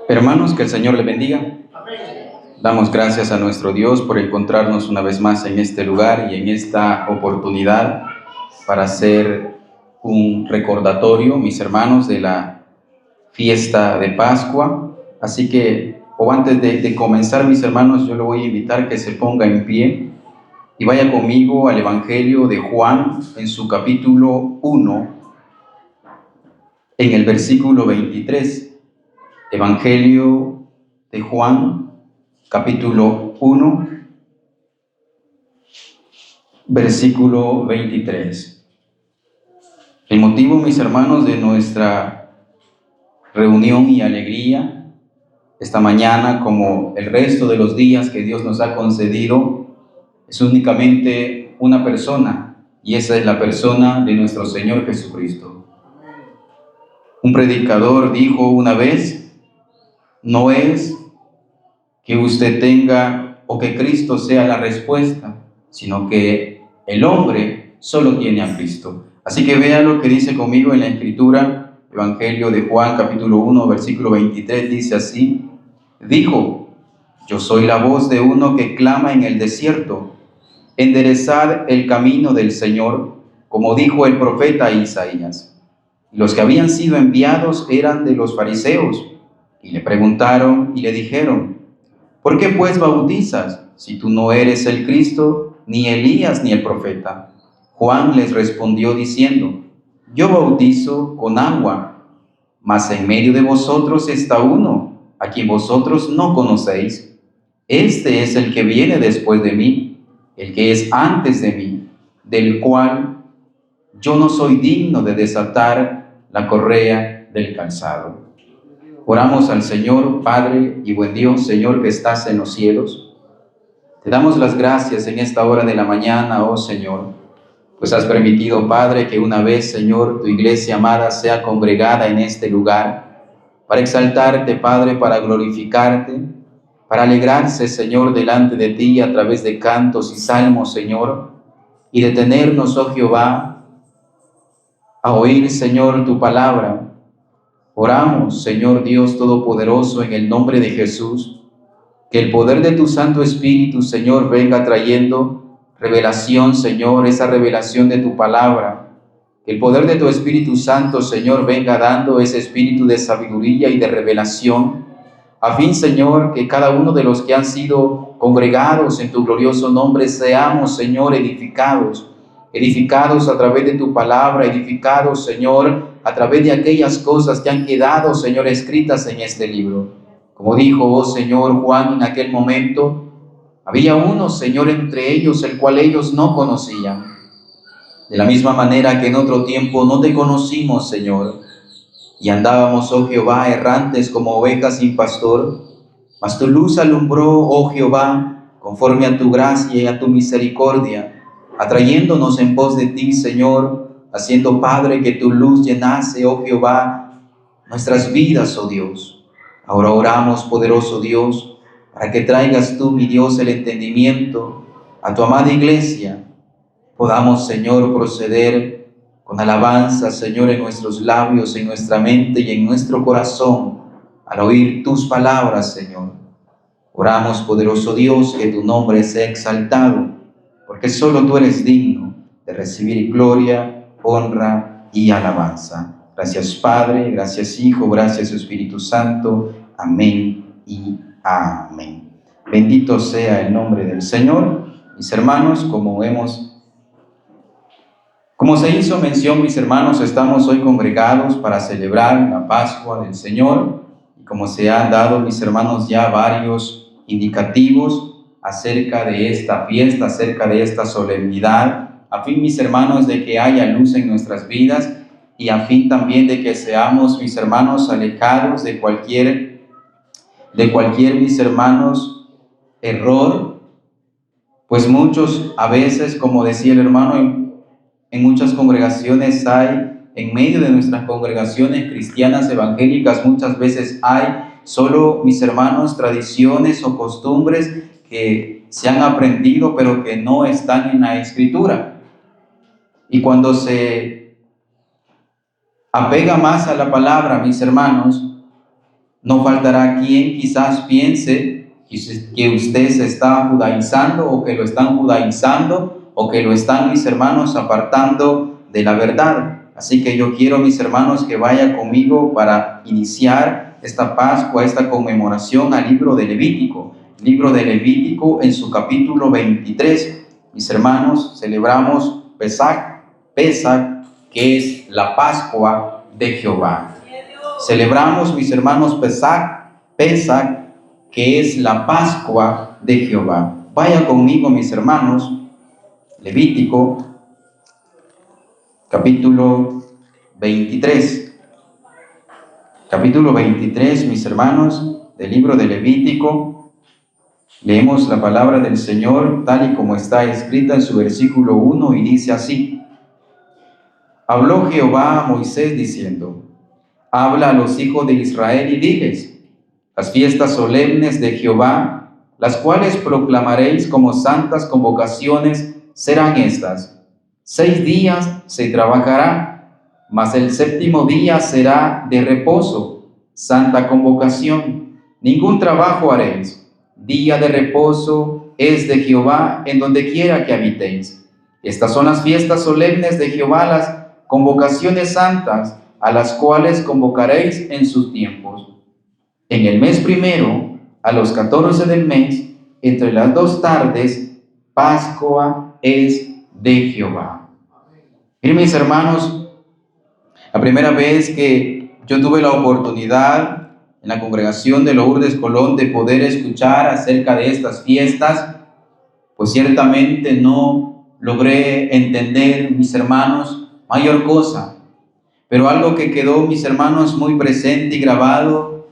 Hermanos, que el Señor les bendiga. Damos gracias a nuestro Dios por encontrarnos una vez más en este lugar y en esta oportunidad para hacer un recordatorio, mis hermanos, de la fiesta de Pascua. Así que, antes de comenzar, mis hermanos, yo le voy a invitar que se ponga en pie y vaya conmigo al Evangelio de Juan en su capítulo 1, en el versículo 23. Evangelio de Juan, capítulo 1, versículo 23. El motivo, mis hermanos, de nuestra reunión y alegría esta mañana, como el resto de los días que Dios nos ha concedido, es únicamente una persona, y esa es la persona de nuestro Señor Jesucristo. Un predicador dijo una vez: no es que usted tenga o que Cristo sea la respuesta, sino que el hombre solo tiene a Cristo. Así que vea lo que dice conmigo en la Escritura, Evangelio de Juan, capítulo 1, versículo 23, dice así: dijo: yo soy la voz de uno que clama en el desierto, enderezad el camino del Señor, como dijo el profeta Isaías. Y los que habían sido enviados eran de los fariseos, y le preguntaron y le dijeron: ¿por qué pues bautizas, si tú no eres el Cristo, ni Elías, ni el profeta? Juan les respondió diciendo: yo bautizo con agua, mas en medio de vosotros está uno, a quien vosotros no conocéis. Este es el que viene después de mí, el que es antes de mí, del cual yo no soy digno de desatar la correa del calzado. Oramos al Señor. Padre y buen Dios, Señor que estás en los cielos, te damos las gracias en esta hora de la mañana, oh Señor, pues has permitido, Padre, que una vez, Señor, tu iglesia amada sea congregada en este lugar para exaltarte, Padre, para glorificarte, para alegrarse, Señor, delante de ti a través de cantos y salmos, Señor, y detenernos, oh Jehová, a oír, Señor, tu palabra. Oramos, Señor Dios Todopoderoso, en el nombre de Jesús, que el poder de tu Santo Espíritu, Señor, venga trayendo revelación, Señor, esa revelación de tu palabra. Que el poder de tu Espíritu Santo, Señor, venga dando ese espíritu de sabiduría y de revelación, a fin, Señor, que cada uno de los que han sido congregados en tu glorioso nombre seamos, Señor, edificados a través de tu palabra, edificados, Señor, a través de aquellas cosas que han quedado, Señor, escritas en este libro. Como dijo, oh Señor, Juan en aquel momento, había uno, Señor, entre ellos, el cual ellos no conocían. De la misma manera que en otro tiempo no te conocimos, Señor, y andábamos, oh Jehová, errantes como ovejas sin pastor, mas tu luz alumbró, oh Jehová, conforme a tu gracia y a tu misericordia, atrayéndonos en pos de ti, Señor, haciendo, Padre, que tu luz llenase, oh Jehová, nuestras vidas, oh Dios. Ahora oramos, poderoso Dios, para que traigas tú, mi Dios, el entendimiento a tu amada iglesia. Podamos, Señor, proceder con alabanza, Señor, en nuestros labios, en nuestra mente y en nuestro corazón, al oír tus palabras, Señor. Oramos, poderoso Dios, que tu nombre sea exaltado, porque solo tú eres digno de recibir gloria, honra y alabanza. Gracias, Padre, gracias, Hijo, gracias, Espíritu Santo. Amén y amén. Bendito sea el nombre del Señor. Mis hermanos, como se hizo mención, mis hermanos, estamos hoy congregados para celebrar la Pascua del Señor. Y como se han dado, mis hermanos, ya varios indicativos acerca de esta fiesta, acerca de esta solemnidad, a fin, mis hermanos, de que haya luz en nuestras vidas y a fin también de que seamos, mis hermanos, alejados de cualquier, mis hermanos, error, pues muchos, a veces, como decía el hermano, en muchas congregaciones hay, en medio de nuestras congregaciones cristianas evangélicas, muchas veces hay solo, mis hermanos, tradiciones o costumbres que se han aprendido, pero que no están en la Escritura. Y cuando se apega más a la palabra, mis hermanos, no faltará quien quizás piense que usted se está judaizando o que lo están judaizando o que lo están, mis hermanos, apartando de la verdad. Así que yo quiero, mis hermanos, que vaya conmigo para iniciar esta Pascua, esta conmemoración al libro de Levítico. Libro de Levítico en su capítulo 23. Mis hermanos, celebramos Pesach, que es la Pascua de Jehová. Celebramos, mis hermanos, Pesach, que es la Pascua de Jehová. Vaya conmigo, mis hermanos, Levítico, capítulo 23. Capítulo 23, mis hermanos, del libro de Levítico. Leemos la palabra del Señor tal y como está escrita en su versículo 1 y dice así: Habló Jehová a Moisés diciendo: Habla a los hijos de Israel y diles: las fiestas solemnes de Jehová, las cuales proclamaréis como santas convocaciones, serán estas. 6 días se trabajará, mas el 7º día será de reposo, santa convocación. Ningún trabajo haréis. Día de reposo es de Jehová en donde quiera que habitéis. Estas son las fiestas solemnes de Jehová, las convocaciones santas, a las cuales convocaréis en sus tiempos. En el mes primero, a los 14 del mes, entre las 2 tardes, Pascua es de Jehová. Miren, mis hermanos, la primera vez que yo tuve la oportunidad en la congregación de Lourdes Colón de poder escuchar acerca de estas fiestas, pues ciertamente no logré entender, mis hermanos, mayor cosa. Pero algo que quedó, mis hermanos, muy presente y grabado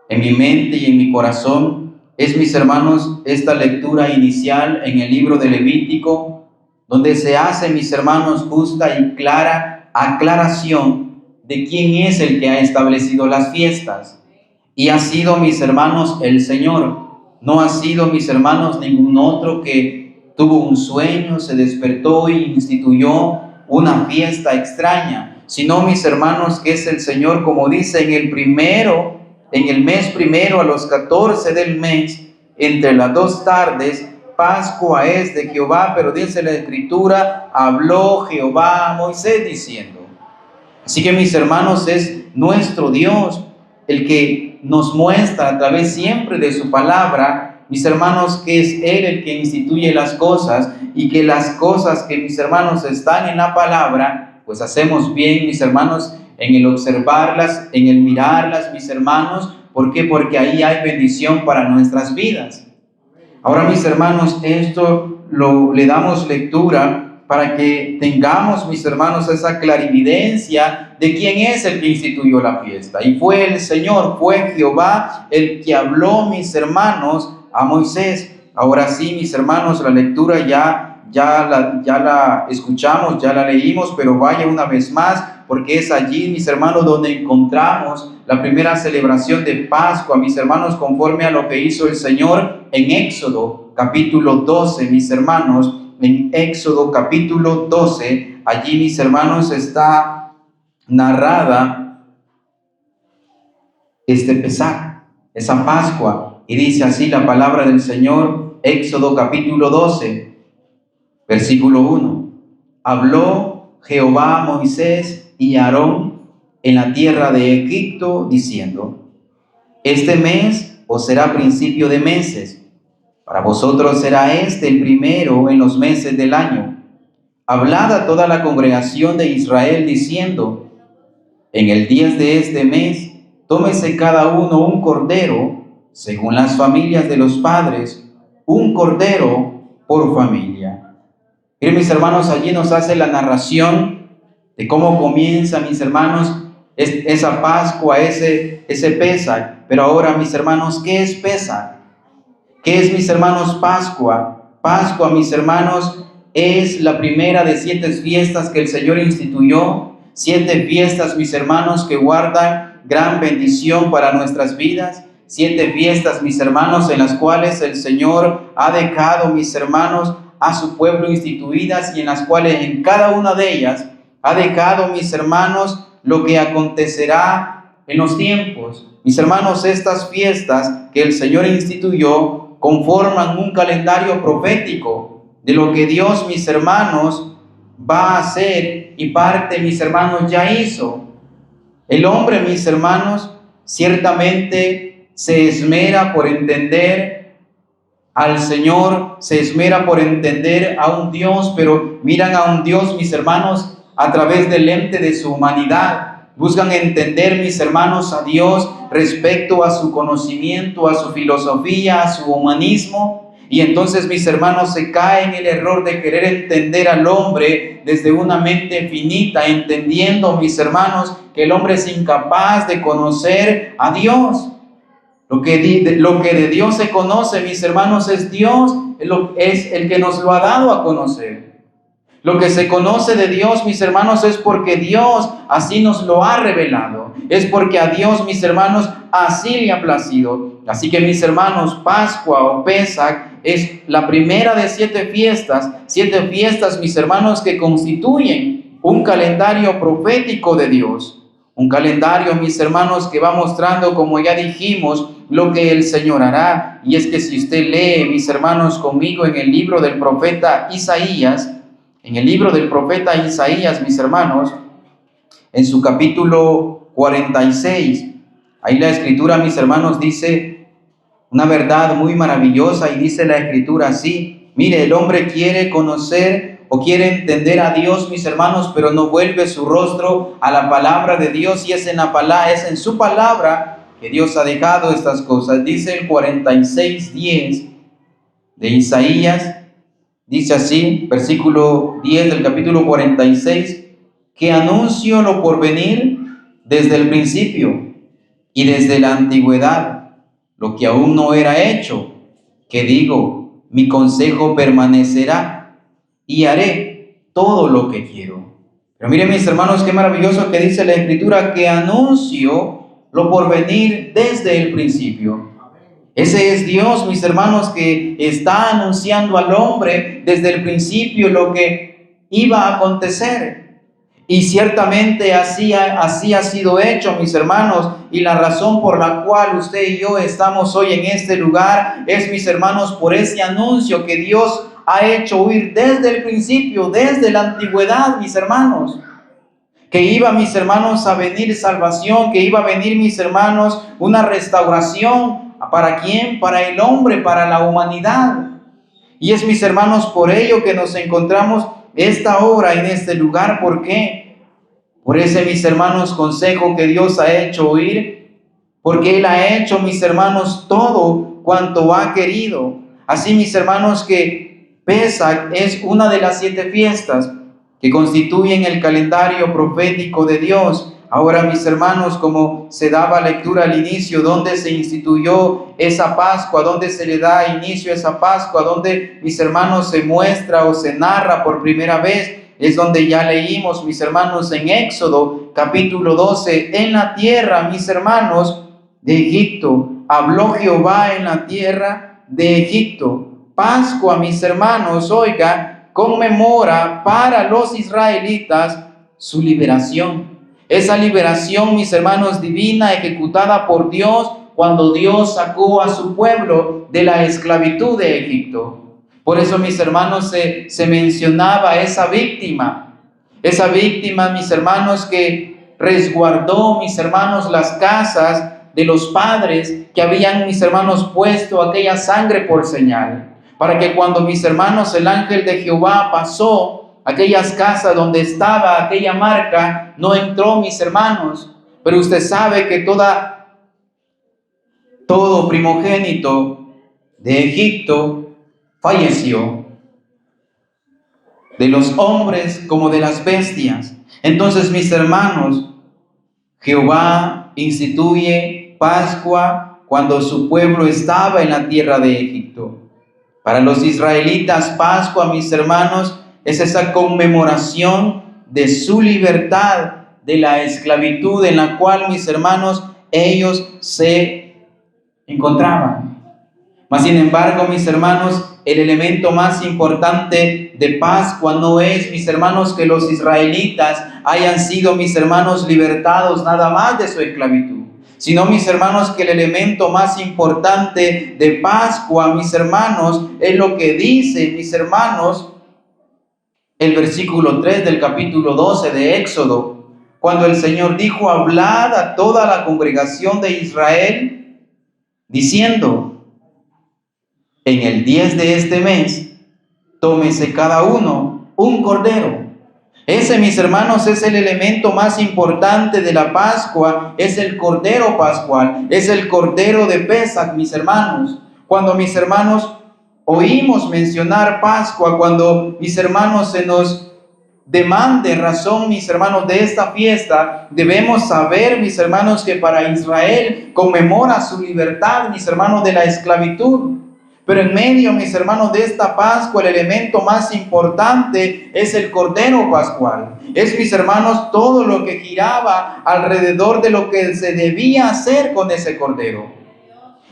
en mi mente y en mi corazón es, mis hermanos, esta lectura inicial en el libro de Levítico, donde se hace, mis hermanos, justa y clara aclaración de quién es el que ha establecido las fiestas. Y ha sido, mis hermanos, el Señor. No ha sido, mis hermanos, ningún otro que tuvo un sueño, se despertó y instituyó una fiesta extraña, sino, mis hermanos, que es el Señor, como dice en el mes primero, a los 14 del mes, entre las 2 tardes, Pascua es de Jehová. Pero dice la Escritura: habló Jehová a Moisés diciendo. Así que, mis hermanos, es nuestro Dios el que nos muestra a través siempre de su palabra, mis hermanos, que es Él el que instituye las cosas, y que las cosas que, mis hermanos, están en la palabra, pues hacemos bien, mis hermanos, en el observarlas, en el mirarlas, mis hermanos. ¿Por qué? Porque ahí hay bendición para nuestras vidas. Ahora, mis hermanos, esto le damos lectura para que tengamos, mis hermanos, esa clarividencia de quién es el que instituyó la fiesta. Y fue el Señor, fue Jehová el que habló, mis hermanos, a Moisés. Ahora sí, mis hermanos, la lectura ya la escuchamos, ya la leímos, pero vaya una vez más, porque es allí, mis hermanos, donde encontramos la primera celebración de Pascua, mis hermanos, conforme a lo que hizo el Señor en Éxodo capítulo 12, mis hermanos. En Éxodo capítulo 12, allí, mis hermanos, está narrada Pesaj, esa Pascua, y dice así la palabra del Señor. Éxodo capítulo 12, versículo 1. Habló Jehová a Moisés y a Aarón en la tierra de Egipto, diciendo: este mes os será principio de meses. Para vosotros será el primero en los meses del año. Hablad a toda la congregación de Israel diciendo: en el 10 de este mes, tómese cada uno un cordero, según las familias de los padres, un cordero por familia. Miren, mis hermanos, allí nos hace la narración de cómo comienza, mis hermanos, esa Pascua, ese Pesaj. Pero ahora, mis hermanos, ¿qué es Pesaj? ¿Qué es, mis hermanos, Pascua? Pascua, mis hermanos, es la primera de 7 fiestas que el Señor instituyó. 7 fiestas, mis hermanos, que guardan gran bendición para nuestras vidas. 7 fiestas, mis hermanos, en las cuales el Señor ha dejado, mis hermanos, a su pueblo instituidas y en las cuales en cada una de ellas ha dejado, mis hermanos, lo que acontecerá en los tiempos. Mis hermanos, estas fiestas que el Señor instituyó conforman un calendario profético de lo que Dios, mis hermanos, va a hacer y parte, mis hermanos, ya hizo. El hombre, mis hermanos, ciertamente se esmera por entender al Señor, se esmera por entender a un Dios, pero miran a un Dios, mis hermanos, a través del lente de su humanidad. Buscan entender, mis hermanos, a Dios respecto a su conocimiento, a su filosofía, a su humanismo. Y entonces, mis hermanos, se cae en el error de querer entender al hombre desde una mente finita, entendiendo, mis hermanos, que el hombre es incapaz de conocer a Dios. Lo que de Dios se conoce, mis hermanos, es Dios, es el que nos lo ha dado a conocer. Lo que se conoce de Dios, mis hermanos, es porque Dios así nos lo ha revelado. Es porque a Dios, mis hermanos, así le ha placido. Así que, mis hermanos, Pascua o Pesach es la primera de 7 fiestas, mis hermanos, que constituyen un calendario profético de Dios. Un calendario, mis hermanos, que va mostrando, como ya dijimos, lo que el Señor hará. Y es que si usted lee, mis hermanos, conmigo en el libro del profeta Isaías, mis hermanos, en su capítulo 46, ahí la Escritura, mis hermanos, dice una verdad muy maravillosa y dice la Escritura así: mire, el hombre quiere conocer o quiere entender a Dios, mis hermanos, pero no vuelve su rostro a la palabra de Dios, y es en su palabra que Dios ha dejado estas cosas. Dice el 46:10 de Isaías, dice así, versículo 10 del capítulo 46, que anuncio lo por venir desde el principio y desde la antigüedad, lo que aún no era hecho, que digo, mi consejo permanecerá y haré todo lo que quiero. Pero miren, mis hermanos, qué maravilloso que dice la Escritura, que anuncio lo por venir desde el principio. Ese es Dios, mis hermanos, que está anunciando al hombre desde el principio lo que iba a acontecer. Y ciertamente así ha sido hecho, mis hermanos, y la razón por la cual usted y yo estamos hoy en este lugar es, mis hermanos, por ese anuncio que Dios ha hecho oír desde el principio, desde la antigüedad, mis hermanos. Que iba, mis hermanos, a venir salvación, que iba a venir, mis hermanos, una restauración. ¿Para quién? Para el hombre, para la humanidad. Y es, mis hermanos, por ello que nos encontramos esta hora en este lugar. ¿Por qué? Por ese, mis hermanos, consejo que Dios ha hecho oír, porque Él ha hecho, mis hermanos, todo cuanto ha querido. Así, mis hermanos, que Pesach es una de las 7 fiestas que constituyen el calendario profético de Dios. Ahora, mis hermanos, como se daba lectura al inicio, donde se instituyó esa Pascua, donde se le da inicio a esa Pascua, donde, mis hermanos, se muestra o se narra por primera vez, es donde ya leímos, mis hermanos, en Éxodo capítulo 12, en la tierra, mis hermanos, de Egipto. Habló Jehová en la tierra de Egipto. Pascua, mis hermanos, oiga, conmemora para los israelitas su liberación. Esa liberación, mis hermanos, divina, ejecutada por Dios cuando Dios sacó a su pueblo de la esclavitud de Egipto. Por eso, mis hermanos, se mencionaba esa víctima, mis hermanos, que resguardó, mis hermanos, las casas de los padres que habían, mis hermanos, puesto aquella sangre por señal, para que cuando, mis hermanos, el ángel de Jehová pasó aquellas casas donde estaba aquella marca, no entró, mis hermanos. Pero usted sabe que todo primogénito de Egipto falleció, de los hombres como de las bestias. Entonces, mis hermanos, Jehová instituye Pascua cuando su pueblo estaba en la tierra de Egipto. Para los israelitas, Pascua, mis hermanos, es esa conmemoración de su libertad de la esclavitud en la cual, mis hermanos, ellos se encontraban. Mas, sin embargo, mis hermanos, el elemento más importante de Pascua no es, mis hermanos, que los israelitas hayan sido, mis hermanos, libertados nada más de su esclavitud, sino, mis hermanos, que el elemento más importante de Pascua, mis hermanos, es lo que dice, mis hermanos, el versículo 3 del capítulo 12 de Éxodo, cuando el Señor dijo: hablad a toda la congregación de Israel, diciendo: en el 10 de este mes, tómese cada uno un cordero. Ese, mis hermanos, es el elemento más importante de la Pascua, es el cordero pascual, es el cordero de Pesach, mis hermanos. Cuando, mis hermanos, oímos mencionar Pascua, cuando, mis hermanos, se nos demande razón, mis hermanos, de esta fiesta, debemos saber, mis hermanos, que para Israel conmemora su libertad, mis hermanos, de la esclavitud. Pero en medio, mis hermanos, de esta Pascua, el elemento más importante es el cordero pascual. Es, mis hermanos, todo lo que giraba alrededor de lo que se debía hacer con ese cordero.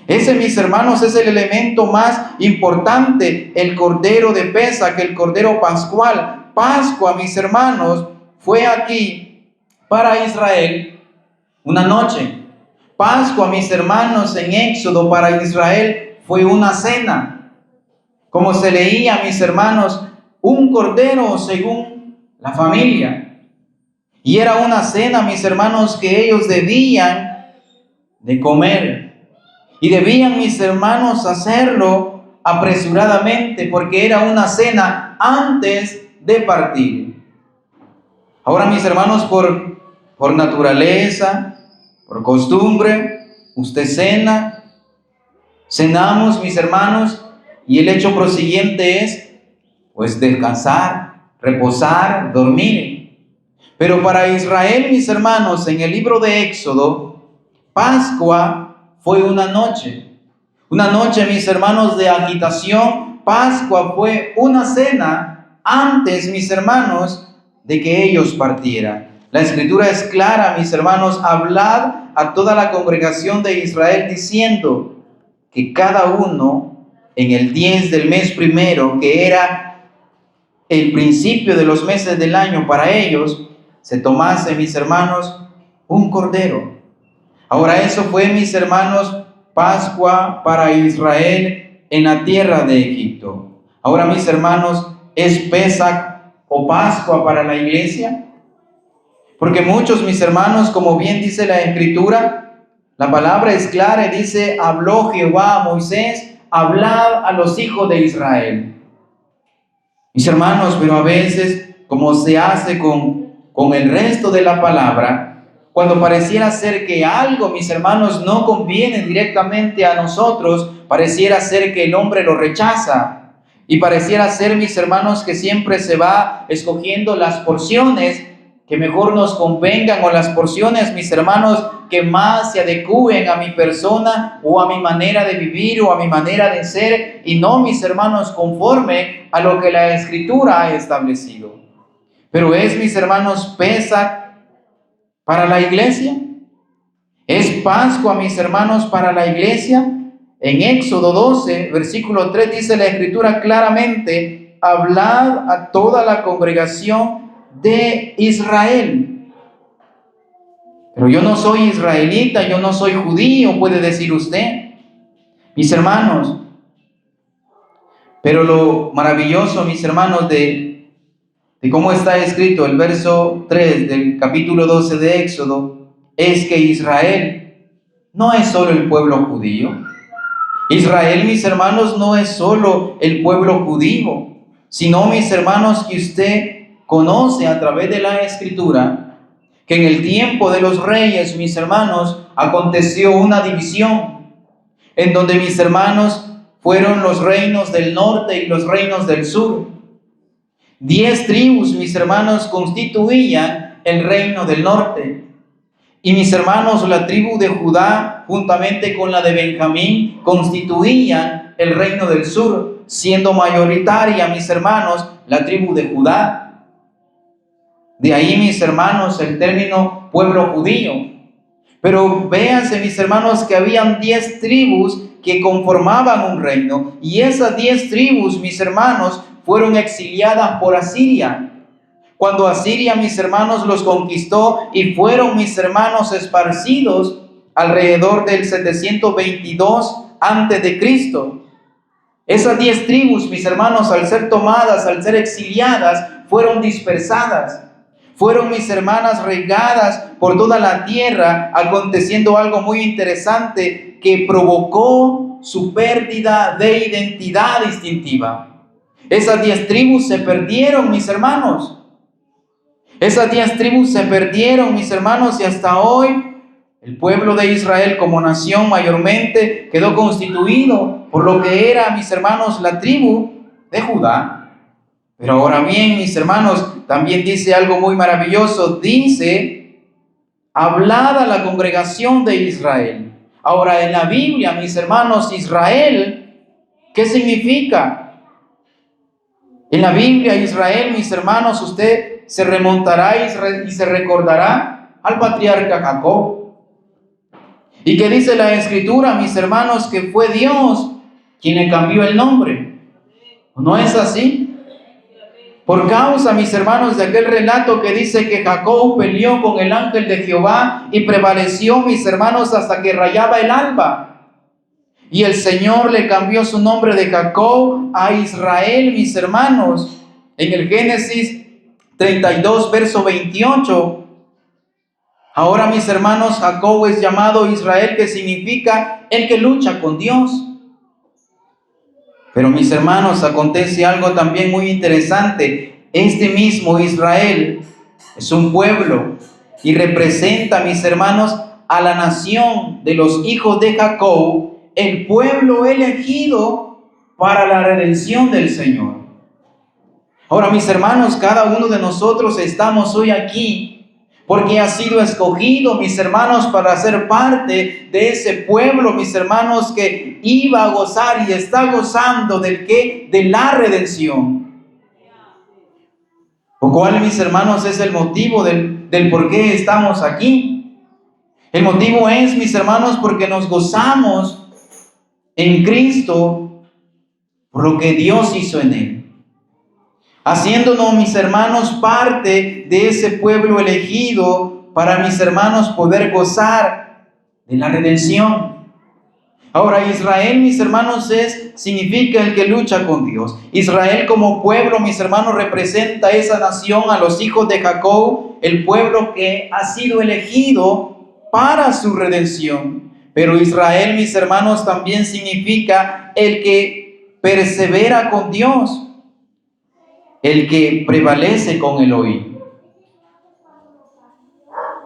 Ese, mis hermanos, es el elemento más importante, el cordero de Pesach, el cordero pascual. Pascua, mis hermanos, fue aquí para Israel una noche. Pascua, mis hermanos, en Éxodo para Israel fue una cena. Como se leía, mis hermanos, un cordero según la familia. Y era una cena, mis hermanos, que ellos debían de comer. Y debían, mis hermanos, hacerlo apresuradamente, porque era una cena antes de partir. Ahora, mis hermanos, por naturaleza, por costumbre, usted cenamos, mis hermanos, y el hecho prosiguiente es, pues, descansar, reposar, dormir. Pero para Israel, mis hermanos, en el libro de Éxodo, Pascua fue una noche, mis hermanos, de agitación. Pascua fue una cena antes, mis hermanos, de que ellos partieran. La Escritura es clara, mis hermanos: hablad a toda la congregación de Israel diciendo que cada uno en el 10 del mes primero, que era el principio de los meses del año para ellos, se tomase, mis hermanos, un cordero. Ahora, eso fue, mis hermanos, Pascua para Israel en la tierra de Egipto. Ahora, mis hermanos, ¿es Pesach o Pascua para la iglesia? Porque muchos, mis hermanos, como bien dice la Escritura, la palabra es clara y dice: habló Jehová a Moisés, hablad a los hijos de Israel. Mis hermanos, pero a veces, como se hace con el resto de la palabra, cuando pareciera ser que algo, mis hermanos, no conviene directamente a nosotros, pareciera ser que el hombre lo rechaza. Y pareciera ser, mis hermanos, que siempre se va escogiendo las porciones que mejor nos convengan, o las porciones, mis hermanos, que más se adecúen a mi persona o a mi manera de vivir o a mi manera de ser, y no, mis hermanos, conforme a lo que la Escritura ha establecido. Pero es, mis hermanos, Pesach para la iglesia. ¿Es Pascua, mis hermanos, para la iglesia? En Éxodo 12, versículo 3, dice la Escritura claramente: hablad a toda la congregación de Israel. Pero yo no soy israelita, yo no soy judío, puede decir usted. Mis hermanos, pero lo maravilloso, mis hermanos, de cómo está escrito el verso 3 del capítulo 12 de Éxodo, es que Israel no es solo el pueblo judío. Israel, mis hermanos, no es solo el pueblo judío, sino, mis hermanos, que usted conoce a través de la Escritura, que en el tiempo de los reyes, mis hermanos, aconteció una división, en donde, mis hermanos, fueron los reinos del norte y los reinos del sur. 10 tribus, mis hermanos, constituían el reino del norte. Y, mis hermanos, la tribu de Judá, juntamente con la de Benjamín, constituían el reino del sur, siendo mayoritaria, mis hermanos, la tribu de Judá. De ahí, mis hermanos, el término pueblo judío. Pero véanse, mis hermanos, que habían 10 tribus que conformaban un reino. Y esas 10 tribus, mis hermanos, fueron exiliadas por Asiria. Cuando Asiria, mis hermanos, los conquistó y fueron, mis hermanos, esparcidos alrededor del 722 antes de Cristo. Esas 10 tribus, mis hermanos, al ser tomadas, al ser exiliadas, fueron dispersadas. Fueron, mis hermanas, regadas por toda la tierra, aconteciendo algo muy interesante que provocó su pérdida de identidad distintiva. Esas 10 tribus se perdieron, mis hermanos. Esas 10 tribus se perdieron, mis hermanos, y hasta hoy el pueblo de Israel como nación mayormente quedó constituido por lo que era, mis hermanos, la tribu de Judá. Pero ahora bien, mis hermanos, también dice algo muy maravilloso. Dice, hablad a la congregación de Israel. Ahora, en la Biblia, mis hermanos, Israel, ¿qué significa? En la Biblia, Israel, mis hermanos, usted se remontará y se recordará al patriarca Jacob. ¿Y qué dice la Escritura, mis hermanos? Que fue Dios quien le cambió el nombre. ¿No es así? Por causa, mis hermanos, de aquel relato que dice que Jacob peleó con el ángel de Jehová y prevaleció, mis hermanos, hasta que rayaba el alba. Y el Señor le cambió su nombre de Jacob a Israel, mis hermanos. En el Génesis 32, verso 28. Ahora, mis hermanos, Jacob es llamado Israel, que significa el que lucha con Dios. Pero, mis hermanos, acontece algo también muy interesante. Este mismo Israel es un pueblo y representa, mis hermanos, a la nación de los hijos de Jacob, el pueblo elegido para la redención del Señor. Ahora, mis hermanos, cada uno de nosotros estamos hoy aquí porque ha sido escogido, mis hermanos, para ser parte de ese pueblo, mis hermanos, que iba a gozar y está gozando del ¿qué? De la redención. Lo cual, mis hermanos, es el motivo del por qué estamos aquí. El motivo es, mis hermanos, porque nos gozamos en Cristo por lo que Dios hizo en Él, haciéndonos, mis hermanos, parte de ese pueblo elegido para, mis hermanos, poder gozar de la redención. Ahora, Israel, mis hermanos, significa el que lucha con Dios. Israel como pueblo, mis hermanos, representa esa nación, a los hijos de Jacob, el pueblo que ha sido elegido para su redención. Pero Israel, mis hermanos, también significa el que persevera con Dios, el que prevalece con Elohim,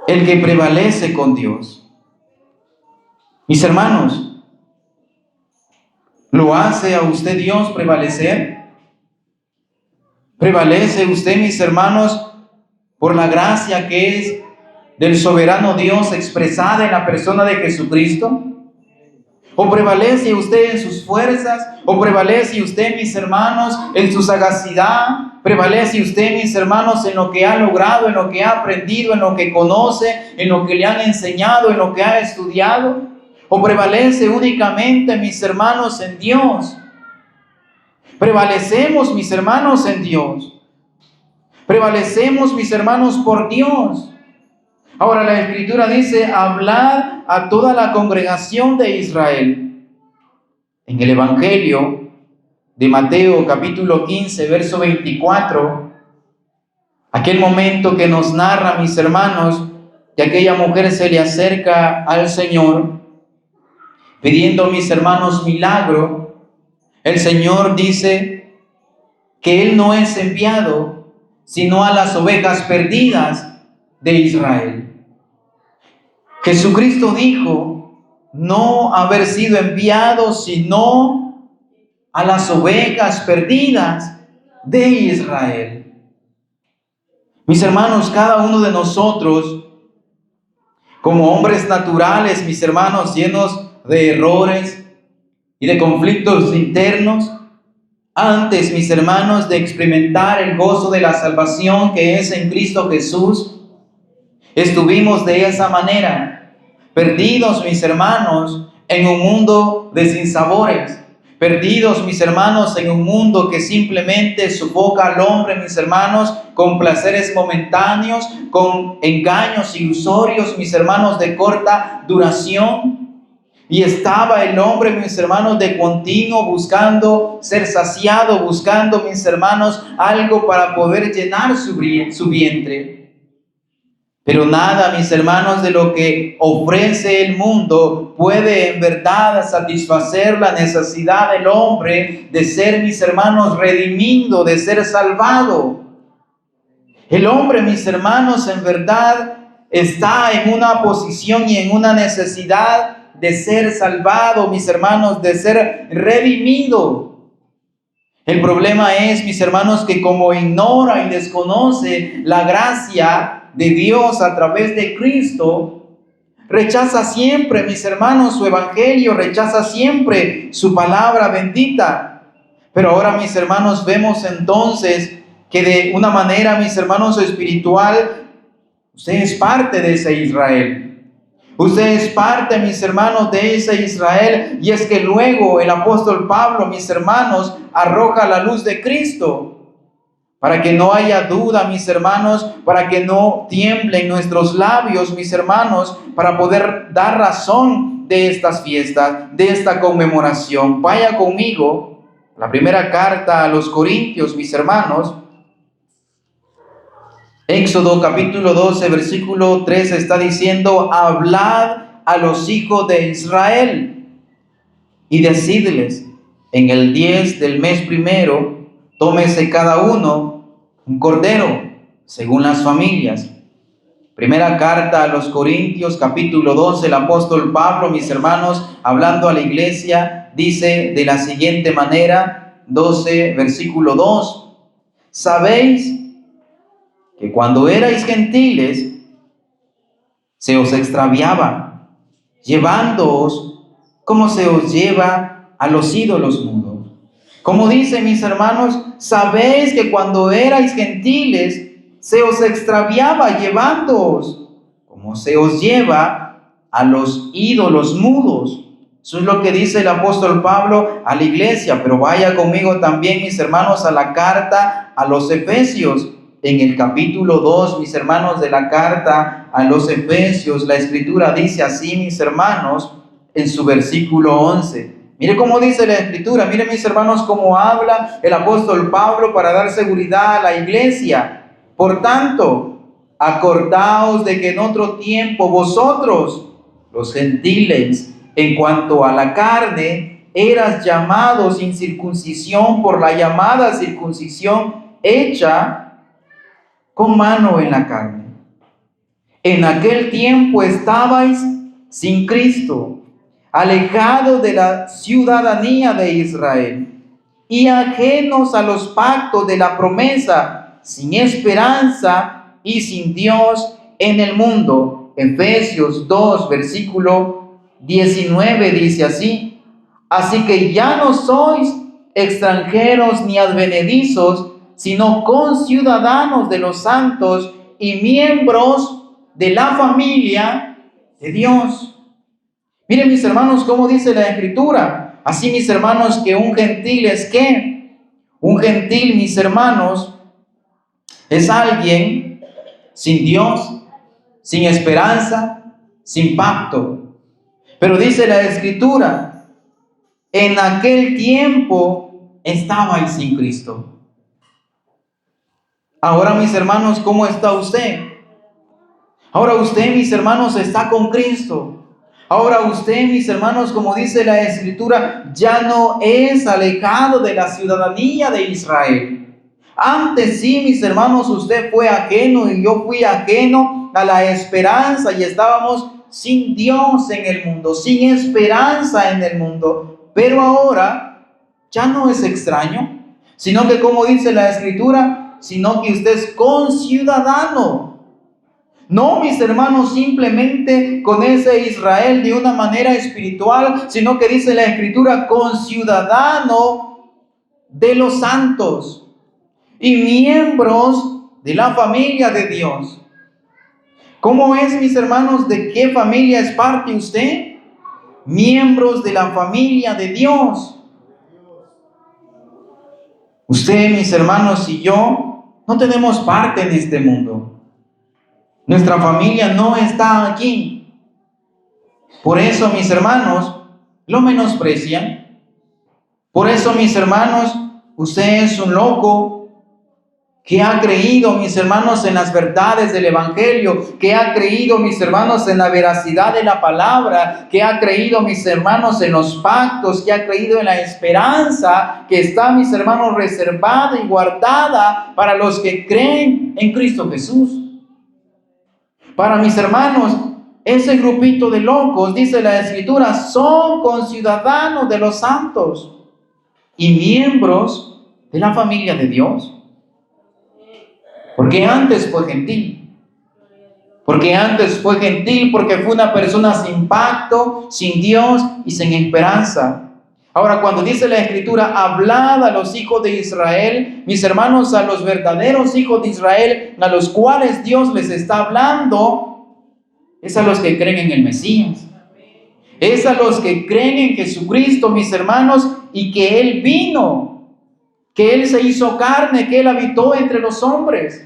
el que prevalece con Dios. Mis hermanos, ¿lo hace a usted Dios prevalecer? ¿Prevalece usted, mis hermanos, por la gracia que es del soberano Dios expresada en la persona de Jesucristo? ¿O prevalece usted en sus fuerzas? ¿O prevalece usted, mis hermanos, en su sagacidad? ¿Prevalece usted, mis hermanos, en lo que ha logrado, en lo que ha aprendido, en lo que conoce, en lo que le han enseñado, en lo que ha estudiado? ¿O prevalece únicamente, mis hermanos, en Dios? Prevalecemos, mis hermanos, en Dios. Prevalecemos, mis hermanos, por Dios. Ahora la Escritura dice, hablad a toda la congregación de Israel. En el Evangelio de Mateo, capítulo 15, verso 24, aquel momento que nos narra, mis hermanos, que aquella mujer se le acerca al Señor, pidiendo, mis hermanos, milagro. El Señor dice que Él no es enviado, sino a las ovejas perdidas de Israel. Jesucristo dijo no haber sido enviado, sino a las ovejas perdidas de Israel. Mis hermanos, cada uno de nosotros, como hombres naturales, mis hermanos, llenos de errores y de conflictos internos, antes, mis hermanos, de experimentar el gozo de la salvación que es en Cristo Jesús, estuvimos de esa manera, perdidos, mis hermanos, en un mundo de sinsabores. Perdidos, mis hermanos, en un mundo que simplemente sofoca al hombre, mis hermanos, con placeres momentáneos, con engaños ilusorios, mis hermanos, de corta duración. Y estaba el hombre, mis hermanos, de continuo buscando ser saciado, buscando, mis hermanos, algo para poder llenar su vientre. Pero nada, mis hermanos, de lo que ofrece el mundo puede en verdad satisfacer la necesidad del hombre de ser, mis hermanos, redimido, de ser salvado. El hombre, mis hermanos, en verdad está en una posición y en una necesidad de ser salvado, mis hermanos, de ser redimido. El problema es, mis hermanos, que como ignora y desconoce la gracia de Dios a través de Cristo, rechaza siempre, mis hermanos, su evangelio, rechaza siempre su palabra bendita. Pero ahora, mis hermanos, vemos entonces que de una manera, mis hermanos, espiritual, usted es parte de ese Israel. Usted es parte, mis hermanos, de ese Israel. Y es que luego el apóstol Pablo, mis hermanos, arroja la luz de Cristo. Para que no haya duda, mis hermanos, para que no tiemblen nuestros labios, mis hermanos, para poder dar razón de estas fiestas, de esta conmemoración. Vaya conmigo, la primera carta a los Corintios, mis hermanos. Éxodo capítulo 12, versículo 13 está diciendo: hablad a los hijos de Israel y decidles, en el 10 del mes primero, tómese cada uno un cordero, según las familias. Primera carta a los Corintios, capítulo 12, el apóstol Pablo, mis hermanos, hablando a la iglesia, dice de la siguiente manera, 12, versículo 2, sabéis que cuando erais gentiles, se os extraviaba, llevándoos como se os lleva a los ídolos mudos. Como dice, mis hermanos, sabéis que cuando erais gentiles, se os extraviaba, llevándoos como se os lleva a los ídolos mudos. Eso es lo que dice el apóstol Pablo a la iglesia. Pero vaya conmigo también, mis hermanos, a la carta a los Efesios. En el capítulo 2, mis hermanos, de la carta a los Efesios, la escritura dice así, mis hermanos, en su versículo 11. Mire cómo dice la escritura, mire, mis hermanos, cómo habla el apóstol Pablo para dar seguridad a la iglesia. Por tanto, acordaos de que en otro tiempo vosotros, los gentiles, en cuanto a la carne, eras llamados sin circuncisión por la llamada circuncisión hecha con mano en la carne. En aquel tiempo estabais sin Cristo, alejados de la ciudadanía de Israel y ajenos a los pactos de la promesa, sin esperanza y sin Dios en el mundo. Efesios 2, versículo 19 dice así: así que ya no sois extranjeros ni advenedizos, sino conciudadanos de los santos y miembros de la familia de Dios. Miren, mis hermanos, cómo dice la escritura. Así, mis hermanos, que un gentil es ¿qué? Un gentil, mis hermanos, es alguien sin Dios, sin esperanza, sin pacto. Pero dice la escritura, en aquel tiempo estabais sin Cristo. Ahora, mis hermanos, ¿cómo está usted? Ahora usted, mis hermanos, está con Cristo. Ahora usted, mis hermanos, como dice la escritura, ya no es alejado de la ciudadanía de Israel. Antes sí, mis hermanos, usted fue ajeno y yo fui ajeno a la esperanza y estábamos sin Dios en el mundo, sin esperanza en el mundo. Pero ahora ya no es extraño, sino que, como dice la escritura, sino que usted es conciudadano. No, mis hermanos, simplemente con ese Israel de una manera espiritual, sino que dice la escritura, conciudadano de los santos y miembros de la familia de Dios. ¿Cómo es, mis hermanos, de qué familia es parte usted? miembros de la familia de Dios. Usted, mis hermanos, y yo no tenemos parte en este mundo. Nuestra familia no está aquí. Por eso, mis hermanos, lo menosprecian. Por eso, mis hermanos, usted es un loco que ha creído, mis hermanos, en las verdades del Evangelio, que ha creído, mis hermanos, en la veracidad de la palabra, que ha creído, mis hermanos, en los pactos, que ha creído en la esperanza que está, mis hermanos, reservada y guardada para los que creen en Cristo Jesús. Para mis hermanos, ese grupito de locos, dice la Escritura, son conciudadanos de los santos y miembros de la familia de Dios. Porque antes fue gentil. Porque antes fue gentil, porque fue una persona sin pacto, sin Dios y sin esperanza. Ahora, cuando dice la Escritura, hablad a los hijos de Israel, mis hermanos, a los verdaderos hijos de Israel, a los cuales Dios les está hablando, es a los que creen en el Mesías. Es a los que creen en Jesucristo, mis hermanos, y que Él vino, que Él se hizo carne, que Él habitó entre los hombres,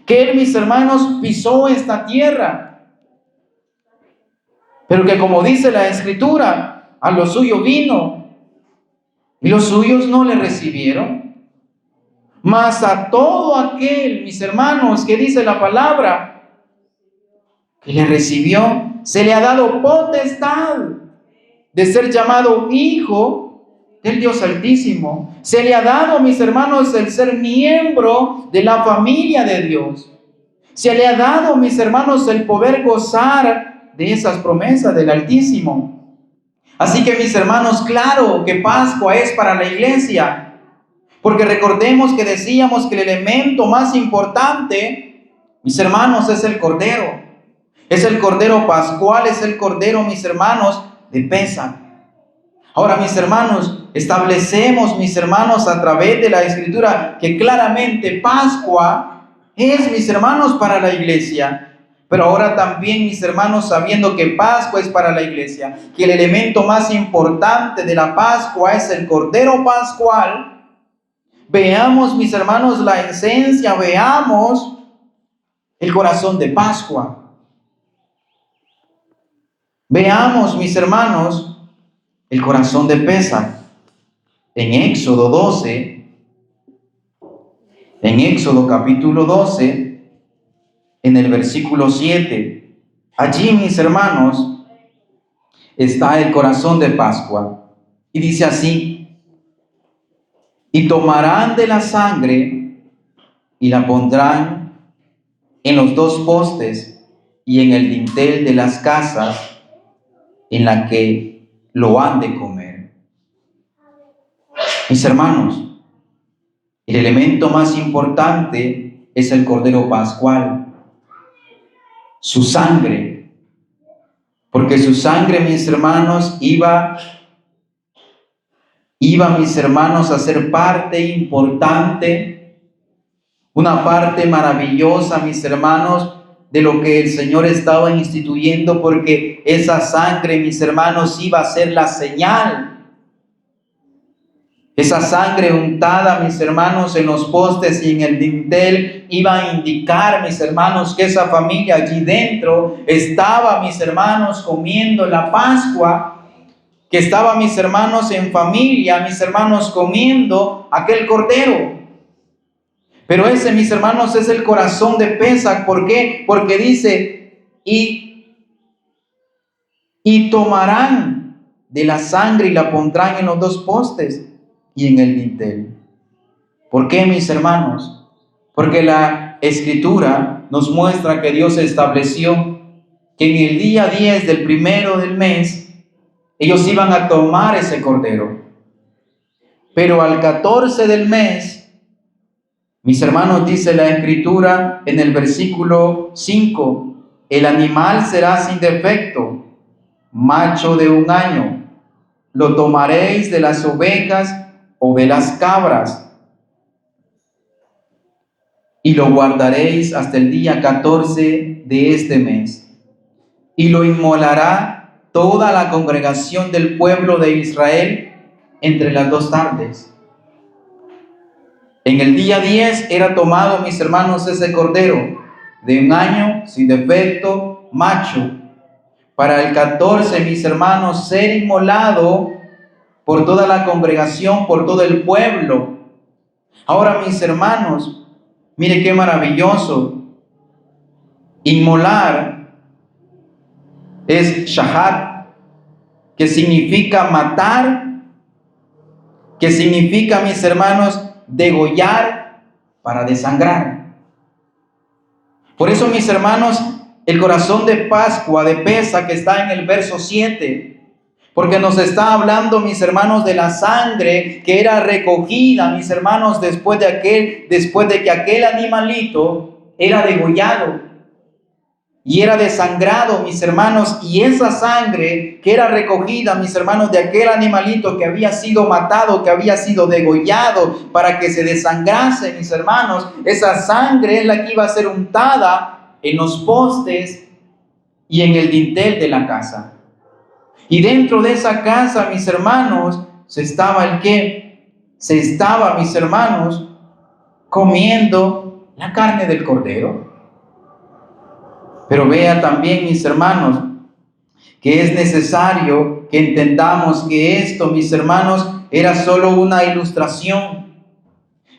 que Él, mis hermanos, pisó esta tierra, pero que, como dice la Escritura, a lo suyo vino y los suyos no le recibieron. Mas a todo aquel, mis hermanos, que dice la palabra, que le recibió, se le ha dado potestad de ser llamado hijo del Dios Altísimo. Se le ha dado, mis hermanos, el ser miembro de la familia de Dios. Se le ha dado, mis hermanos, el poder gozar de esas promesas del Altísimo. Así que, mis hermanos, claro que Pascua es para la iglesia, porque recordemos que decíamos que el elemento más importante, mis hermanos, es el Cordero. Es el Cordero Pascual, es el Cordero, mis hermanos, de Pesaj. Ahora, mis hermanos, establecemos, mis hermanos, a través de la Escritura, que claramente Pascua es, mis hermanos, para la iglesia. Pero ahora también, mis hermanos, sabiendo que Pascua es para la iglesia, que el elemento más importante de la Pascua es el Cordero Pascual, veamos, mis hermanos, la esencia, veamos el corazón de Pascua. Veamos, mis hermanos, el corazón de Pesaj. En Éxodo 12, en Éxodo capítulo 12, en el versículo 7, allí, mis hermanos, está el corazón de Pascua. Y dice así: y tomarán de la sangre y la pondrán en los dos postes y en el dintel de las casas en la que lo han de comer. Mis hermanos, el elemento más importante es el Cordero Pascual, su sangre, porque su sangre, mis hermanos, iba, mis hermanos, a ser parte importante, una parte maravillosa, mis hermanos, de lo que el Señor estaba instituyendo, porque esa sangre, mis hermanos, iba a ser la señal. Esa sangre untada, mis hermanos, en los postes y en el dintel, iba a indicar, mis hermanos, que esa familia allí dentro estaba, mis hermanos, comiendo la Pascua, que estaba, mis hermanos, en familia, mis hermanos, comiendo aquel cordero. Pero ese, mis hermanos, es el corazón de Pesaj. ¿Por qué? Porque dice, y tomarán de la sangre y la pondrán en los dos postes y en el dintel. ¿Por qué, mis hermanos? Porque la Escritura nos muestra que Dios estableció que en el día 10 del primero del mes, ellos iban a tomar ese cordero. Pero al 14 del mes, mis hermanos, dice la Escritura en el versículo 5, el animal será sin defecto, macho de 1 año. Lo tomaréis de las ovejas o de las cabras y lo guardaréis hasta el día 14 de este mes. Y lo inmolará toda la congregación del pueblo de Israel entre las 2 tardes. En el día 10 era tomado, mis hermanos, ese cordero de 1 año, sin defecto, macho. Para el 14, mis hermanos, ser inmolado por toda la congregación, por todo el pueblo. Ahora, mis hermanos, mire qué maravilloso. Inmolar es shahat, que significa matar, que significa, mis hermanos, degollar para desangrar. Por eso, mis hermanos, el corazón de Pascua, de Pesa, que está en el verso 7, porque nos está hablando, mis hermanos, de la sangre que era recogida, mis hermanos, después de que aquel animalito era degollado y era desangrado, mis hermanos, y esa sangre que era recogida, mis hermanos, de aquel animalito que había sido matado, que había sido degollado para que se desangrase, mis hermanos, esa sangre es la que iba a ser untada en los postes y en el dintel de la casa. Y dentro de esa casa, mis hermanos, mis hermanos, comiendo la carne del cordero. Pero vea también, mis hermanos, que es necesario que entendamos que esto, mis hermanos, era solo una ilustración.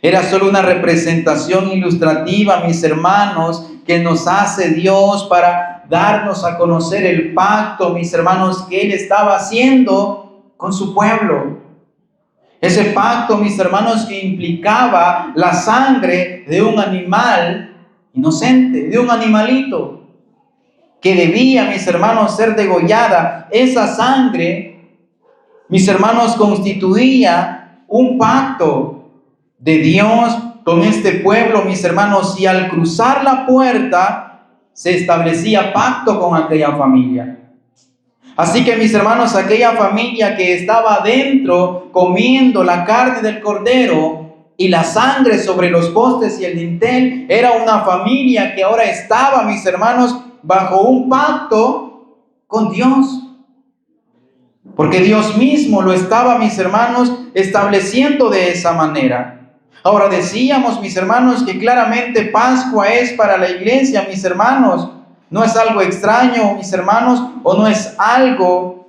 Era solo una representación ilustrativa, mis hermanos, que nos hace Dios para darnos a conocer el pacto, mis hermanos, que Él estaba haciendo con su pueblo. Ese pacto, mis hermanos, que implicaba la sangre de un animal inocente, de un animalito, que debía, mis hermanos, ser degollada. Esa sangre, mis hermanos, constituía un pacto de Dios con este pueblo, mis hermanos, y al cruzar la puerta se establecía pacto con aquella familia. Así que, mis hermanos, aquella familia que estaba adentro comiendo la carne del cordero y la sangre sobre los postes y el dintel, era una familia que ahora estaba, mis hermanos, bajo un pacto con Dios. Porque Dios mismo lo estaba, mis hermanos, estableciendo de esa manera. Ahora decíamos, mis hermanos, que claramente Pascua es para la iglesia, mis hermanos. No es algo extraño, mis hermanos, o no es algo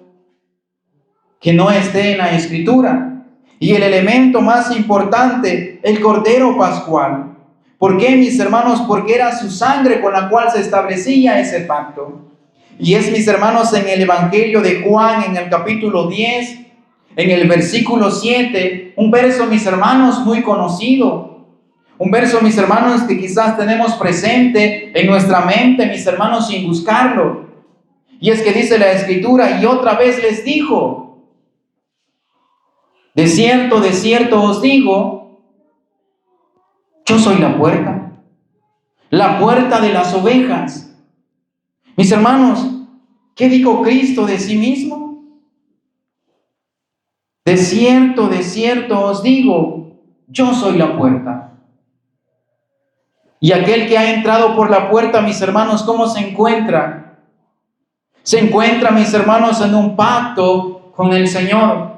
que no esté en la Escritura. Y el elemento más importante, el Cordero Pascual. ¿Por qué, mis hermanos? Porque era su sangre con la cual se establecía ese pacto. Y es, mis hermanos, en el Evangelio de Juan, en el capítulo 10, en el versículo 7, un verso, mis hermanos, muy conocido. Un verso, mis hermanos, que quizás tenemos presente en nuestra mente, mis hermanos, sin buscarlo. Y es que dice la Escritura, y otra vez les dijo, de cierto os digo, yo soy la puerta de las ovejas. Mis hermanos, ¿qué dijo Cristo de sí mismo? De cierto os digo, yo soy la puerta. Y aquel que ha entrado por la puerta, mis hermanos, ¿cómo se encuentra? Se encuentra, mis hermanos, en un pacto con el Señor.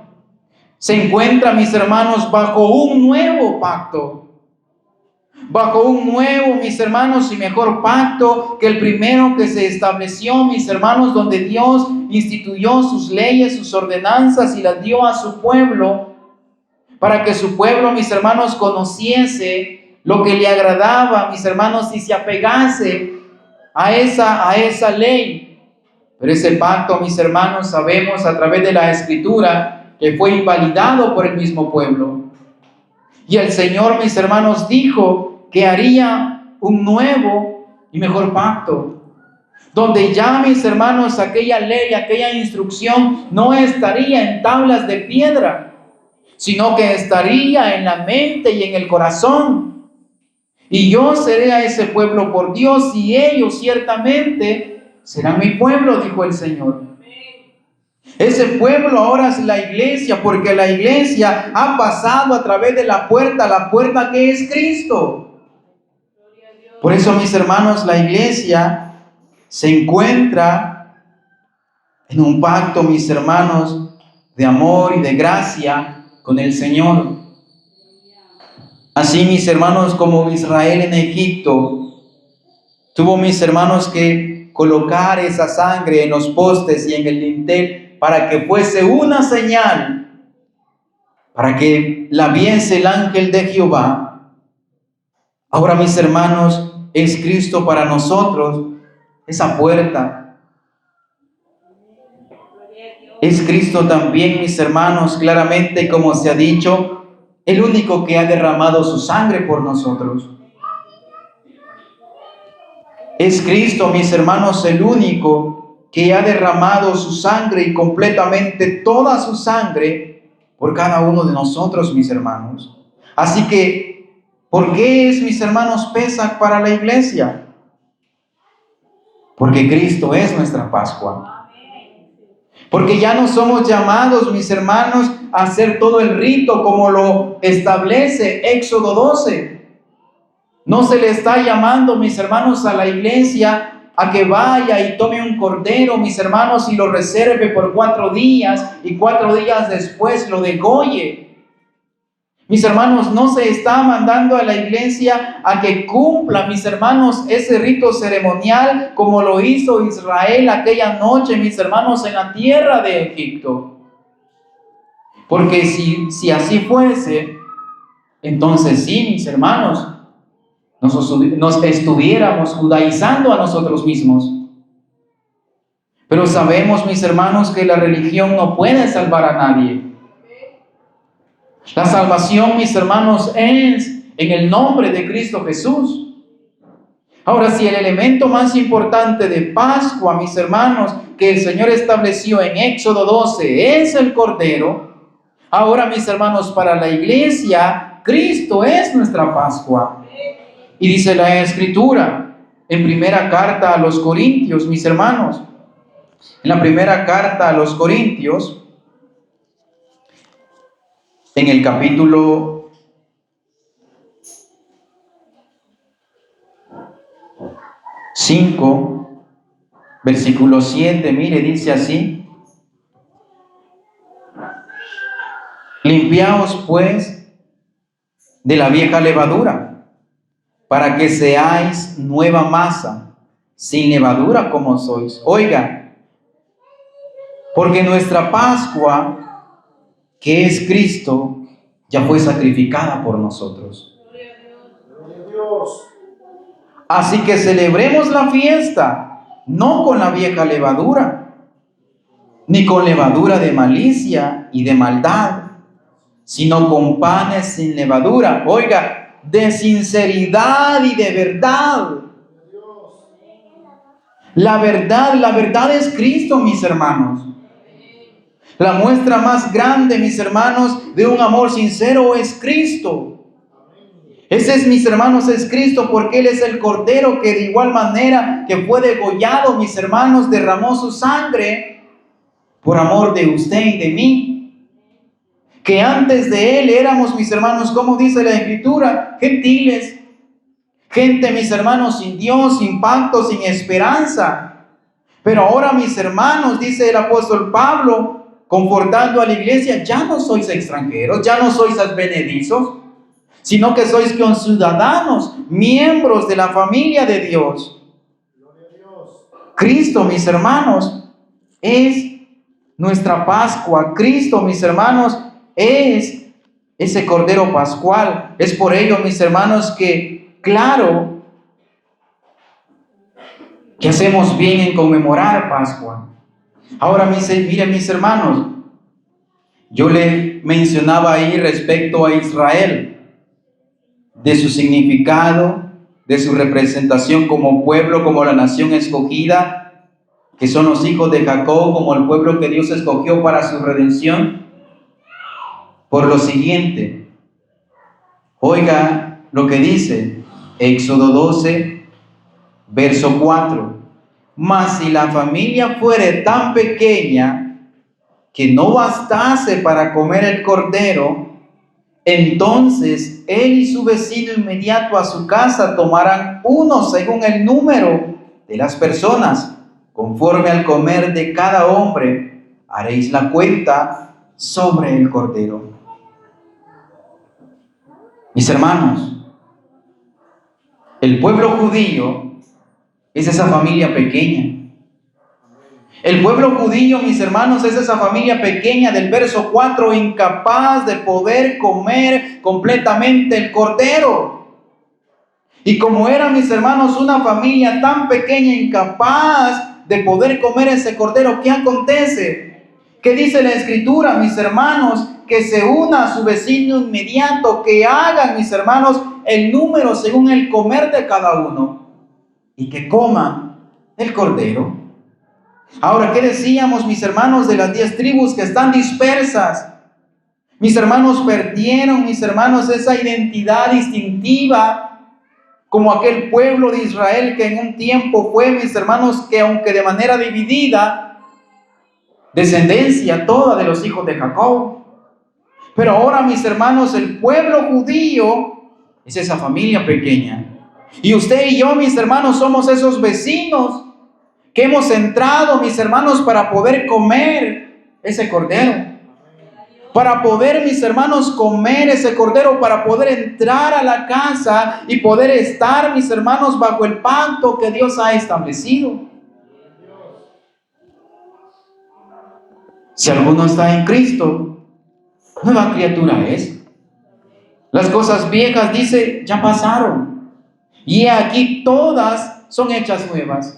Se encuentra, mis hermanos, bajo un nuevo pacto. Bajo un nuevo, mis hermanos, y mejor pacto que el primero que se estableció, mis hermanos, donde Dios instituyó sus leyes, sus ordenanzas y las dio a su pueblo, para que su pueblo, mis hermanos, conociese lo que le agradaba, mis hermanos, y se apegase a esa ley. Pero ese pacto, mis hermanos, sabemos a través de la Escritura que fue invalidado por el mismo pueblo. Y el Señor, mis hermanos, dijo que haría un nuevo y mejor pacto, donde ya, mis hermanos, aquella ley, aquella instrucción no estaría en tablas de piedra, sino que estaría en la mente y en el corazón. Y yo seré a ese pueblo por Dios, y ellos ciertamente serán mi pueblo, dijo el Señor. Ese pueblo ahora es la iglesia, porque la iglesia ha pasado a través de la puerta que es Cristo. Por eso, mis hermanos, la iglesia se encuentra en un pacto, mis hermanos, de amor y de gracia con el Señor. Así, mis hermanos, como Israel en Egipto, tuvo, mis hermanos, que colocar esa sangre en los postes y en el dintel para que fuese una señal, para que la viese el ángel de Jehová. Ahora, mis hermanos, es Cristo para nosotros esa puerta. Es Cristo también, mis hermanos, claramente, como se ha dicho, el único que ha derramado su sangre por nosotros. Es Cristo, mis hermanos, el único que ha derramado su sangre y completamente toda su sangre por cada uno de nosotros, mis hermanos. Así que, ¿por qué es, mis hermanos, Pesaj para la iglesia? Porque Cristo es nuestra Pascua. Porque ya no somos llamados, mis hermanos, a hacer todo el rito como lo establece Éxodo 12. No se le está llamando, mis hermanos, a la iglesia a que vaya y tome un cordero, mis hermanos, y lo reserve por 4 días y 4 días después lo degolle. Mis hermanos, no se está mandando a la iglesia a que cumpla, mis hermanos, ese rito ceremonial como lo hizo Israel aquella noche, mis hermanos, en la tierra de Egipto. Porque si así fuese, entonces sí, mis hermanos, nos estuviéramos judaizando a nosotros mismos. Pero sabemos, mis hermanos, que la religión no puede salvar a nadie. La salvación, mis hermanos, es en el nombre de Cristo Jesús. Ahora, si el elemento más importante de Pascua, mis hermanos, que el Señor estableció en Éxodo 12 es el Cordero, ahora, mis hermanos, para la iglesia, Cristo es nuestra Pascua. Y dice la Escritura, en primera carta a los Corintios, mis hermanos, en la primera carta a los Corintios, en el capítulo 5, versículo 7, mire, dice así: limpiaos pues de la vieja levadura, para que seáis nueva masa, sin levadura como sois. Oiga, porque nuestra Pascua, que es Cristo, ya fue sacrificada por nosotros. Así que celebremos la fiesta, no con la vieja levadura, ni con levadura de malicia y de maldad, sino con panes sin levadura. Oiga, de sinceridad y de verdad. La verdad es Cristo, mis hermanos. La muestra más grande, mis hermanos, de un amor sincero es Cristo. Ese es, mis hermanos, es Cristo, porque Él es el Cordero que de igual manera que fue degollado, mis hermanos, derramó su sangre por amor de usted y de mí. Que antes de Él éramos, mis hermanos, como dice la Escritura, gentiles. Gente, mis hermanos, sin Dios, sin pacto, sin esperanza. Pero ahora, mis hermanos, dice el apóstol Pablo, confortando a la iglesia, ya no sois extranjeros, ya no sois advenedizos, sino que sois conciudadanos, miembros de la familia de Dios. Cristo, mis hermanos, es nuestra Pascua. Cristo, mis hermanos, es ese Cordero Pascual. Es por ello, mis hermanos, que claro que hacemos bien en conmemorar Pascua. Ahora, miren, mis hermanos, yo le mencionaba ahí respecto a Israel, de su significado, de su representación como pueblo, como la nación escogida, que son los hijos de Jacob, como el pueblo que Dios escogió para su redención, por lo siguiente. Oiga lo que dice Éxodo 12, verso 4. Mas si la familia fuere tan pequeña que no bastase para comer el cordero, entonces él y su vecino inmediato a su casa tomarán uno según el número de las personas, conforme al comer de cada hombre, haréis la cuenta sobre el cordero. Mis hermanos, el pueblo judío es esa familia pequeña. El pueblo judío, mis hermanos, es esa familia pequeña del verso 4, incapaz de poder comer completamente el cordero. Y como era, mis hermanos, una familia tan pequeña, incapaz de poder comer ese cordero, ¿qué acontece? ¿Qué dice la Escritura, mis hermanos? Que se una a su vecino inmediato, que hagan, mis hermanos, el número según el comer de cada uno y que coman el cordero. Ahora, ¿qué decíamos, mis hermanos, de las 10 tribus que están dispersas? Mis hermanos perdieron, mis hermanos, esa identidad distintiva, como aquel pueblo de Israel que en un tiempo fue, mis hermanos, que aunque de manera dividida, descendencia toda de los hijos de Jacob. Pero ahora, mis hermanos, el pueblo judío es esa familia pequeña. Y usted y yo, mis hermanos, somos esos vecinos que hemos entrado, mis hermanos, para poder comer ese cordero. Para poder, mis hermanos, comer ese cordero, para poder entrar a la casa y poder estar, mis hermanos, bajo el pacto que Dios ha establecido. Si alguno está en Cristo, nueva criatura es. Las cosas viejas, dice, ya pasaron. Y aquí todas son hechas nuevas.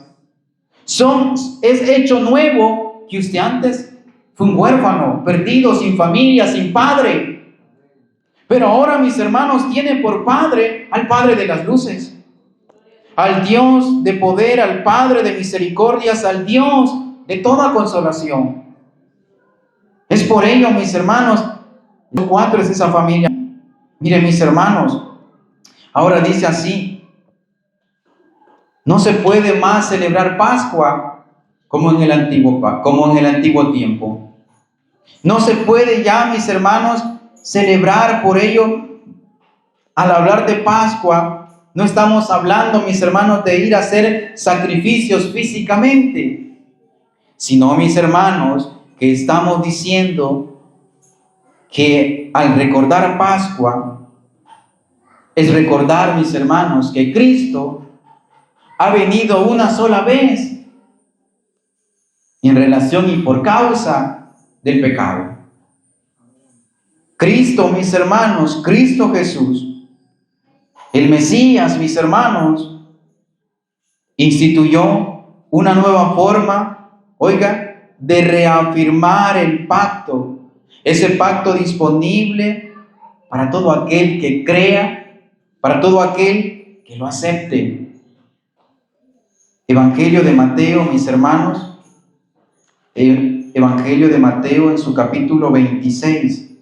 Es hecho nuevo que usted antes fue un huérfano, perdido, sin familia, sin padre. Pero ahora, mis hermanos, tiene por padre al Padre de las luces, al Dios de poder, al Padre de misericordias, al Dios de toda consolación. Es por ello, mis hermanos, los 4 es esa familia. Miren, mis hermanos, ahora dice así: no se puede más celebrar Pascua como en el antiguo tiempo. No se puede ya, mis hermanos, celebrar. Por ello, al hablar de Pascua, no estamos hablando, mis hermanos, de ir a hacer sacrificios físicamente, sino, mis hermanos, que estamos diciendo que al recordar Pascua, es recordar, mis hermanos, que Cristo ha venido una sola vez en relación y por causa del pecado. Cristo, mis hermanos, Cristo Jesús, el Mesías, mis hermanos, instituyó una nueva forma, de reafirmar el pacto. Ese pacto disponible para todo aquel que crea, para todo aquel que lo acepte. Evangelio de Mateo, mis hermanos, el Evangelio de Mateo en su capítulo 26.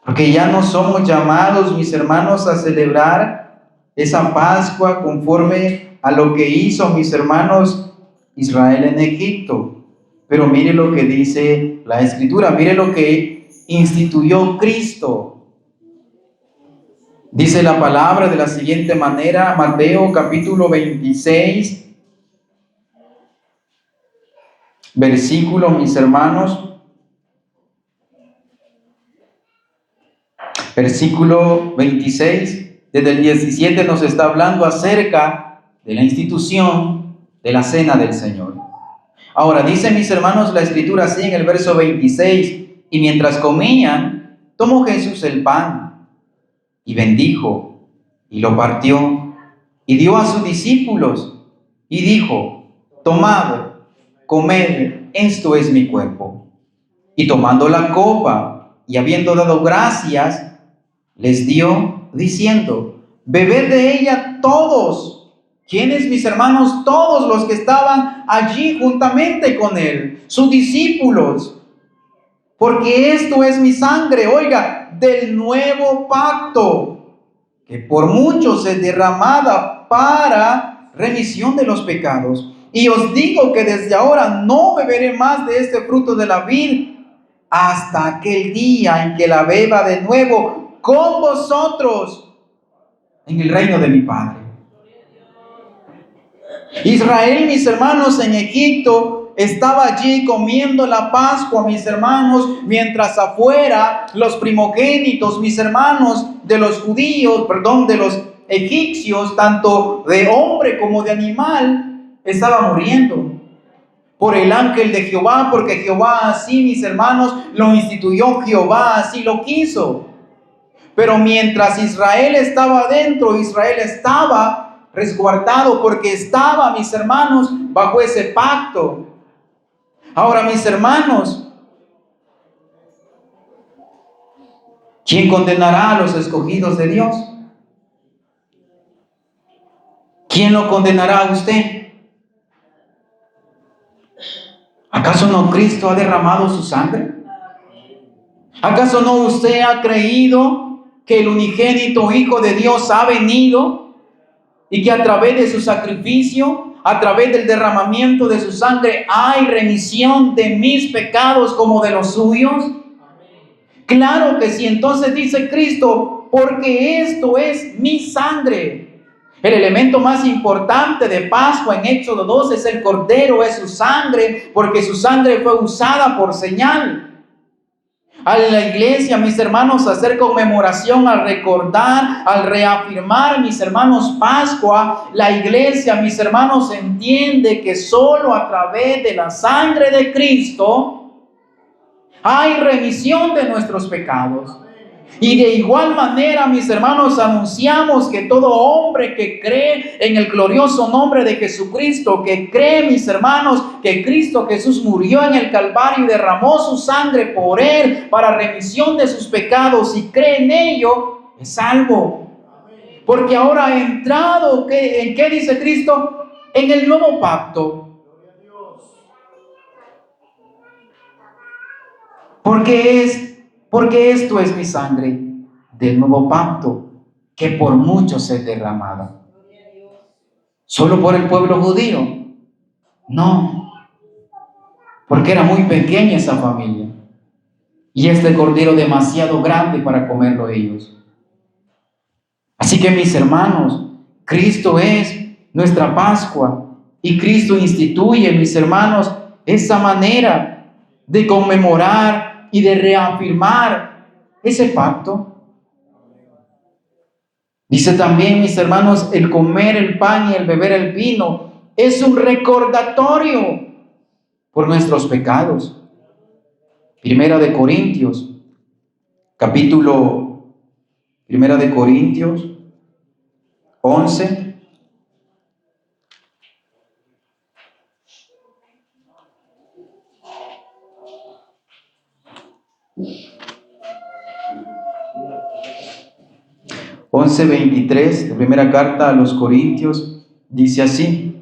Porque ya no somos llamados, mis hermanos, a celebrar esa Pascua conforme a lo que hizo, mis hermanos, Israel en Egipto. Pero mire lo que dice la Escritura, mire lo que instituyó Cristo. Dice la palabra de la siguiente manera, Mateo capítulo 26, versículo, mis hermanos, versículo 26, desde el 17 nos está hablando acerca de la institución de la cena del Señor. Ahora, dice, mis hermanos, la Escritura así en el verso 26, y mientras comían, tomó Jesús el pan, y bendijo, y lo partió, y dio a sus discípulos, y dijo: tomad, comed, esto es mi cuerpo. Y tomando la copa, y habiendo dado gracias, les dio, diciendo: bebed de ella todos. ¿Quiénes, mis hermanos? Todos los que estaban allí juntamente con él, sus discípulos. Porque esto es mi sangre, del nuevo pacto, que por muchos es derramada para remisión de los pecados. Y os digo que desde ahora no beberé más de este fruto de la vid hasta aquel día en que la beba de nuevo con vosotros en el reino de mi Padre. Israel, mis hermanos, en Egipto estaba allí comiendo la Pascua, mis hermanos, mientras afuera los primogénitos, mis hermanos, de los judíos, perdón, de los egipcios, tanto de hombre como de animal, estaba muriendo por el ángel de Jehová, porque Jehová así, mis hermanos, lo instituyó, Jehová así lo quiso. Pero mientras Israel estaba adentro, Israel estaba resguardado, porque estaba, mis hermanos, bajo ese pacto. Ahora, mis hermanos, ¿quién condenará a los escogidos de Dios? ¿Quién lo condenará a usted? ¿Acaso no Cristo ha derramado su sangre? ¿Acaso no usted ha creído que el unigénito Hijo de Dios ha venido y que a través de su sacrificio, a través del derramamiento de su sangre, hay remisión de mis pecados como de los suyos? Claro que sí. Entonces dice Cristo, porque esto es mi sangre. El elemento más importante de Pascua en Éxodo 2 es el cordero, es su sangre, porque su sangre fue usada por señal. A la iglesia, mis hermanos, hacer conmemoración, al recordar, al reafirmar, mis hermanos, Pascua, la iglesia, mis hermanos, entiende que solo a través de la sangre de Cristo hay remisión de nuestros pecados. Y de igual manera, mis hermanos, anunciamos que todo hombre que cree en el glorioso nombre de Jesucristo, que cree, mis hermanos, que Cristo Jesús murió en el Calvario y derramó su sangre por él para remisión de sus pecados, y cree en ello, es salvo. Porque ahora ha entrado, ¿en qué dice Cristo? En el nuevo pacto. Porque esto es mi sangre del nuevo pacto, que por muchos es derramada. ¿Solo por el pueblo judío? No, porque era muy pequeña esa familia, y este cordero demasiado grande para comerlo ellos. Así que, mis hermanos, Cristo es nuestra Pascua, y Cristo instituye, mis hermanos, esa manera de conmemorar y de reafirmar ese pacto. Dice también, mis hermanos, el comer el pan y el beber el vino es un recordatorio por nuestros pecados. Primera de Corintios 11. Once 23, la primera carta a los Corintios, dice así: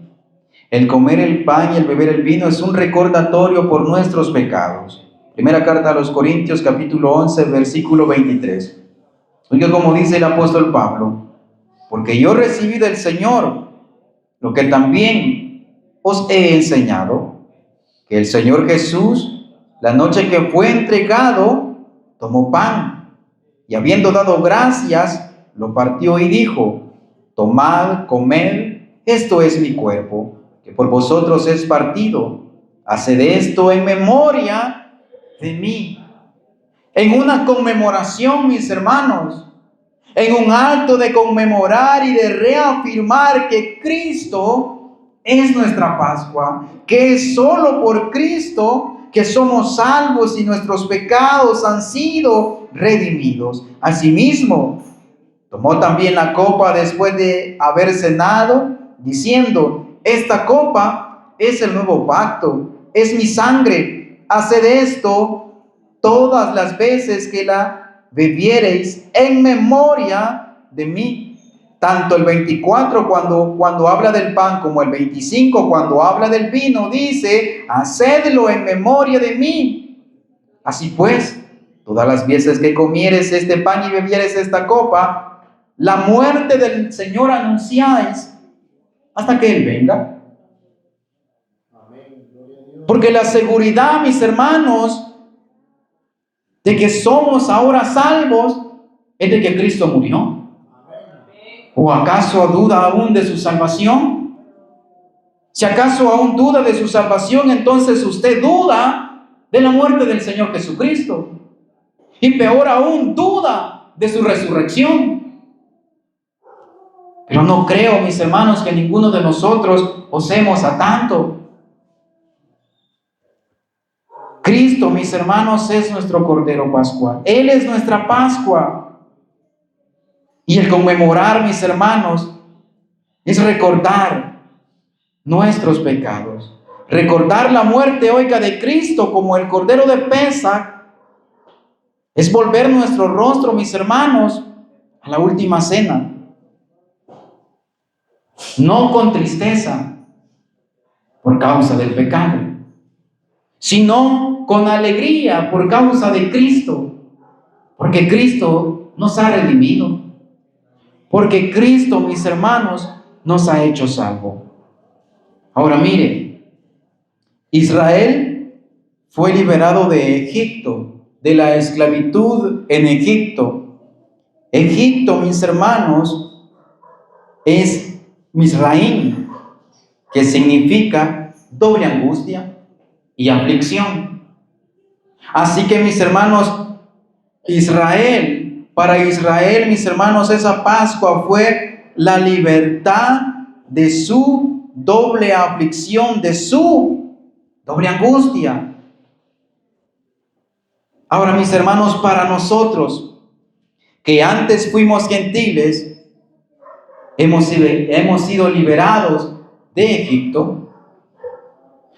el comer el pan y el beber el vino es un recordatorio por nuestros pecados. Primera carta a los Corintios, capítulo 11, versículo 23. Oiga como dice el apóstol Pablo: porque yo recibí del Señor lo que también os he enseñado, que el Señor Jesús, la noche que fue entregado, tomó pan, y habiendo dado gracias, lo partió y dijo: tomad, comed, esto es mi cuerpo, que por vosotros es partido. Haced esto en memoria de mí. En una conmemoración, mis hermanos, en un acto de conmemorar y de reafirmar que Cristo es nuestra Pascua, que es solo por Cristo que somos salvos y nuestros pecados han sido redimidos. Asimismo, tomó también la copa después de haber cenado, diciendo: esta copa es el nuevo pacto, es mi sangre. Haced esto todas las veces que la bebiereis en memoria de mí. Tanto el 24 cuando habla del pan, como el 25 cuando habla del vino, dice: hacedlo en memoria de mí. Así pues, todas las veces que comieres este pan y bebieres esta copa, la muerte del Señor anunciáis hasta que Él venga. Porque la seguridad, mis hermanos, de que somos ahora salvos es de que Cristo murió. ¿O acaso duda aún de su salvación? Si acaso aún duda de su salvación, entonces usted duda de la muerte del Señor Jesucristo. Y peor aún, duda de su resurrección. Pero no creo, mis hermanos, que ninguno de nosotros osemos a tanto. Cristo, mis hermanos, es nuestro Cordero Pascual. Él es nuestra Pascua. Y el conmemorar, mis hermanos, es recordar nuestros pecados. Recordar la muerte, oiga, de Cristo como el Cordero de Pesaj, es volver nuestro rostro, mis hermanos, a la última cena. No con tristeza por causa del pecado, sino con alegría por causa de Cristo, porque Cristo nos ha redimido, porque Cristo, mis hermanos, nos ha hecho salvo. Ahora mire, Israel fue liberado de Egipto, de la esclavitud en Egipto. Egipto, mis hermanos, es Misraim, que significa doble angustia y aflicción. Así que, mis hermanos, para Israel, mis hermanos, esa Pascua fue la libertad de su doble aflicción, de su doble angustia. Ahora, mis hermanos, para nosotros, que antes fuimos gentiles, hemos sido liberados de Egipto.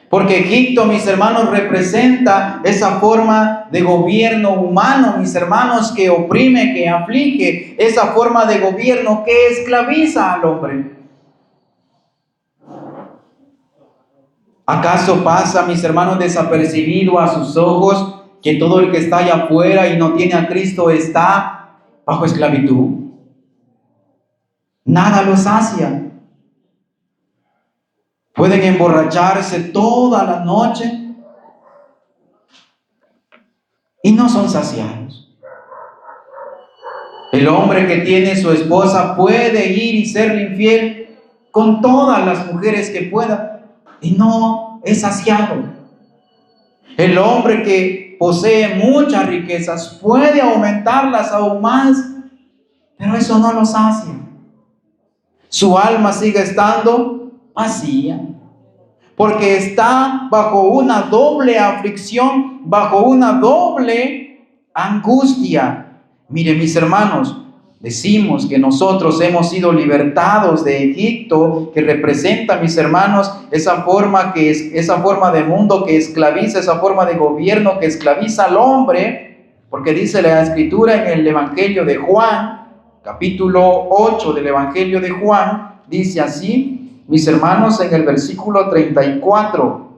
Porque Egipto, mis hermanos, representa esa forma de gobierno humano, mis hermanos, que oprime, que aflige, esa forma de gobierno que esclaviza al hombre. ¿Acaso pasa, mis hermanos, desapercibido a sus ojos que todo el que está allá afuera y no tiene a Cristo está bajo esclavitud? Nada los sacia. Pueden emborracharse toda la noche y no son saciados. El hombre que tiene su esposa puede ir y serle infiel con todas las mujeres que pueda y no es saciado. El hombre que posee muchas riquezas puede aumentarlas aún más, pero eso no lo sacia. Su alma sigue estando vacía, porque está bajo una doble aflicción, bajo una doble angustia. Mire, mis hermanos, decimos que nosotros hemos sido libertados de Egipto, que representa, mis hermanos, esa forma de mundo que esclaviza, esa forma de gobierno que esclaviza al hombre, porque dice la Escritura en el Evangelio de Juan, capítulo 8 del Evangelio de Juan, dice así, mis hermanos, en el versículo 34,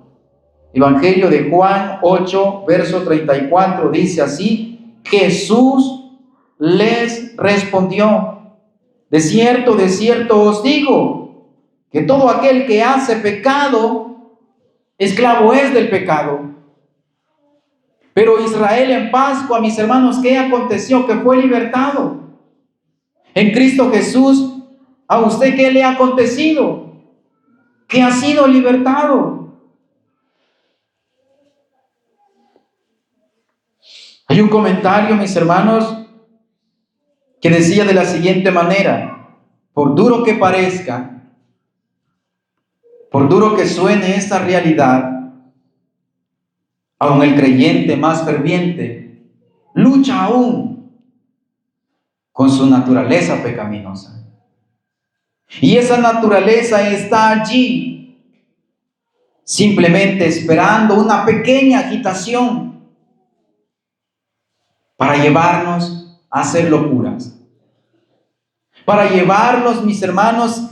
Evangelio de Juan 8, verso 34, dice así: Jesús les respondió: de cierto os digo, que todo aquel que hace pecado, esclavo es del pecado. Pero Israel en Pascua, mis hermanos, ¿qué aconteció? Que fue libertado. En Cristo Jesús, ¿a usted qué le ha acontecido? Que ha sido libertado. Hay un comentario, mis hermanos, que decía de la siguiente manera: por duro que parezca, por duro que suene esta realidad, aun el creyente más ferviente lucha aún con su naturaleza pecaminosa. Y esa naturaleza está allí, simplemente esperando una pequeña agitación para llevarnos a hacer locuras, para llevarnos, mis hermanos,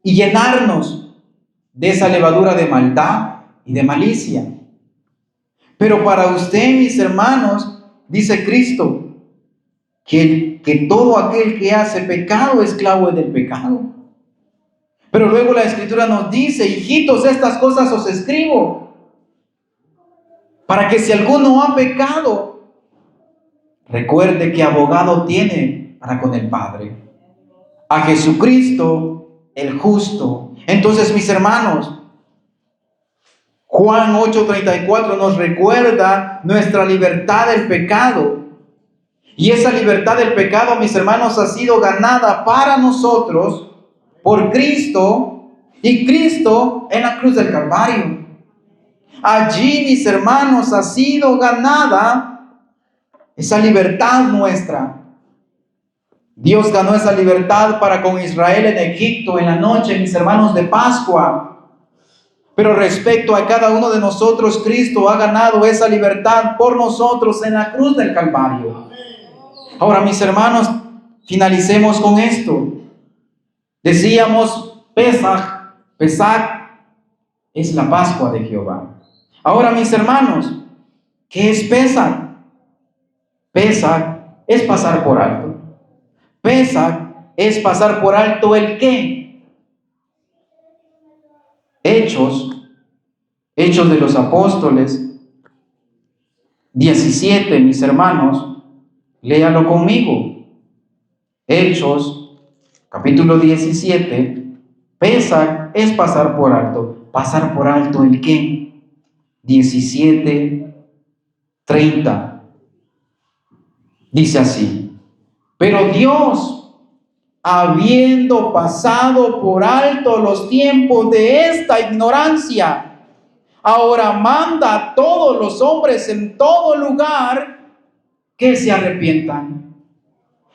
y llenarnos de esa levadura de maldad y de malicia. Pero para usted, mis hermanos, dice Cristo, que todo aquel que hace pecado, esclavo es del pecado. Pero luego la Escritura nos dice: hijitos, estas cosas os escribo, para que si alguno ha pecado, recuerde que abogado tiene para con el Padre, a Jesucristo el justo. Entonces, mis hermanos, Juan 8:34 nos recuerda nuestra libertad del pecado. Y esa libertad del pecado, mis hermanos, ha sido ganada para nosotros por Cristo, y Cristo en la cruz del Calvario. Allí, mis hermanos, ha sido ganada esa libertad nuestra. Dios ganó esa libertad para con Israel en Egipto en la noche, mis hermanos, de Pascua. Pero respecto a cada uno de nosotros, Cristo ha ganado esa libertad por nosotros en la cruz del Calvario. Ahora, mis hermanos, finalicemos con esto. Decíamos, Pesaj es la Pascua de Jehová. Ahora, mis hermanos, ¿qué es Pesaj? Pesaj es pasar por alto. Pesaj es pasar por alto el qué. Hechos de los Apóstoles 17, mis hermanos, léalo conmigo. Hechos, capítulo 17, Pesaj es pasar por alto. ¿Pasar por alto el qué? 17:30. Dice así: pero Dios, habiendo pasado por alto los tiempos de esta ignorancia, ahora manda a todos los hombres en todo lugar que se arrepientan.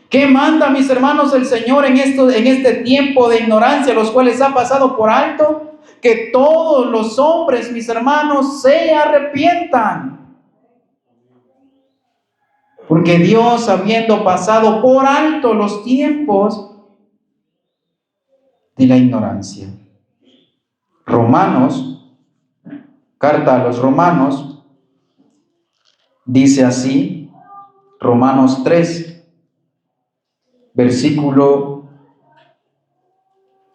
¿Qué manda, mis hermanos, el Señor en este tiempo de ignorancia, los cuales ha pasado por alto? Que todos los hombres, mis hermanos, se arrepientan. Porque Dios, habiendo pasado por alto los tiempos de la ignorancia. Carta a los Romanos, dice así, Romanos 3, versículo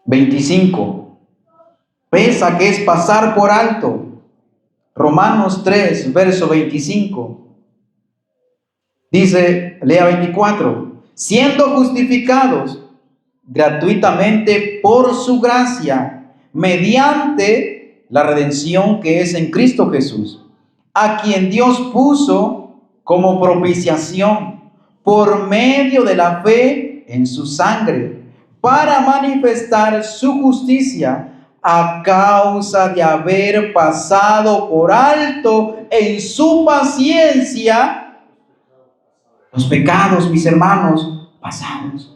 25. Pesaj que es pasar por alto. Romanos 3, verso 25. Dice, lea 24. Siendo justificados gratuitamente por su gracia, mediante la redención que es en Cristo Jesús, a quien Dios puso como propiciación por medio de la fe en su sangre, para manifestar su justicia a causa de haber pasado por alto en su paciencia los pecados, mis hermanos, pasados.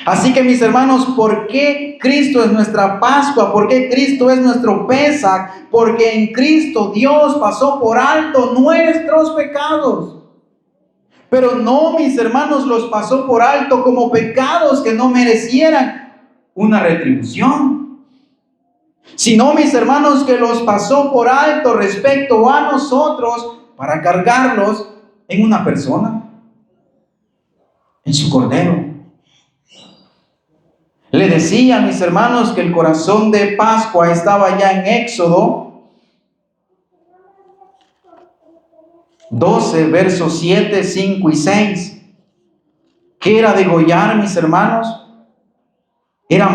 Así que, mis hermanos, ¿por qué Cristo es nuestra Pascua? ¿Por qué Cristo es nuestro Pesaj? Porque en Cristo Dios pasó por alto nuestros pecados. Pero no, mis hermanos, los pasó por alto como pecados que no merecieran una retribución, sino, mis hermanos, que los pasó por alto respecto a nosotros para cargarlos en una persona, en su Cordero. Le decía, mis hermanos, que el corazón de Pascua estaba ya en Éxodo 12, versos 7, 5 y 6. ¿Qué era degollar, mis hermanos? Era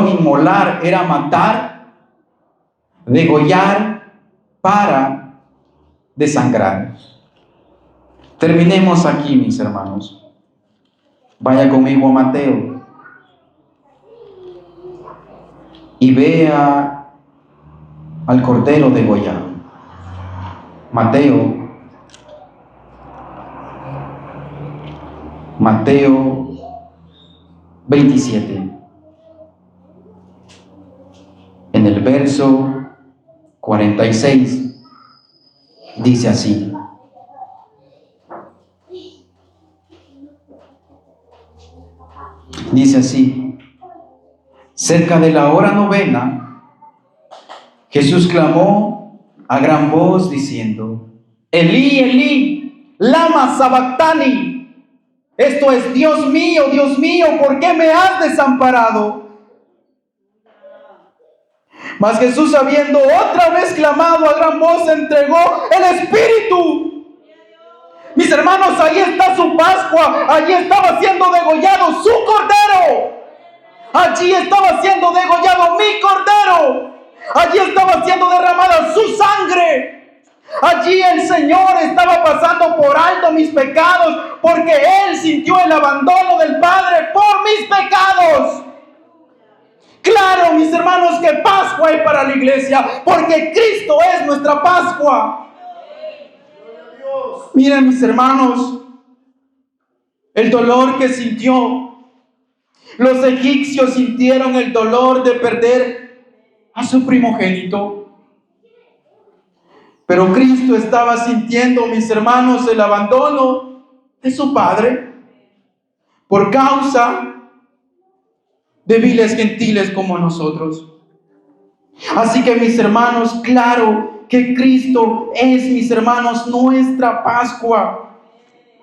inmolar, era matar, degollar para desangrar. Terminemos aquí, mis hermanos. Vaya conmigo a Mateo y vea al Cordero degollado. Mateo 27, en el verso 46, dice así: cerca de la hora novena, Jesús clamó a gran voz diciendo: Elí, Elí, lama sabactani. Esto es: Dios mío, ¿por qué me has desamparado? Mas Jesús, habiendo otra vez clamado a gran voz, entregó el Espíritu. Mis hermanos, ahí está su Pascua. Allí estaba siendo degollado su cordero. Allí estaba siendo degollado mi cordero. Allí estaba siendo derramada su sangre. Allí el Señor estaba pasando por alto mis pecados, porque Él sintió el abandono del Padre por mis pecados. Claro, mis hermanos, que Pascua hay para la iglesia, porque Cristo es nuestra Pascua. Miren, mis hermanos, el dolor que sintió. Los egipcios sintieron el dolor de perder a su primogénito. Pero Cristo estaba sintiendo, mis hermanos, el abandono de su Padre por causa de viles gentiles como nosotros. Así que, mis hermanos, claro que Cristo es, mis hermanos, nuestra Pascua.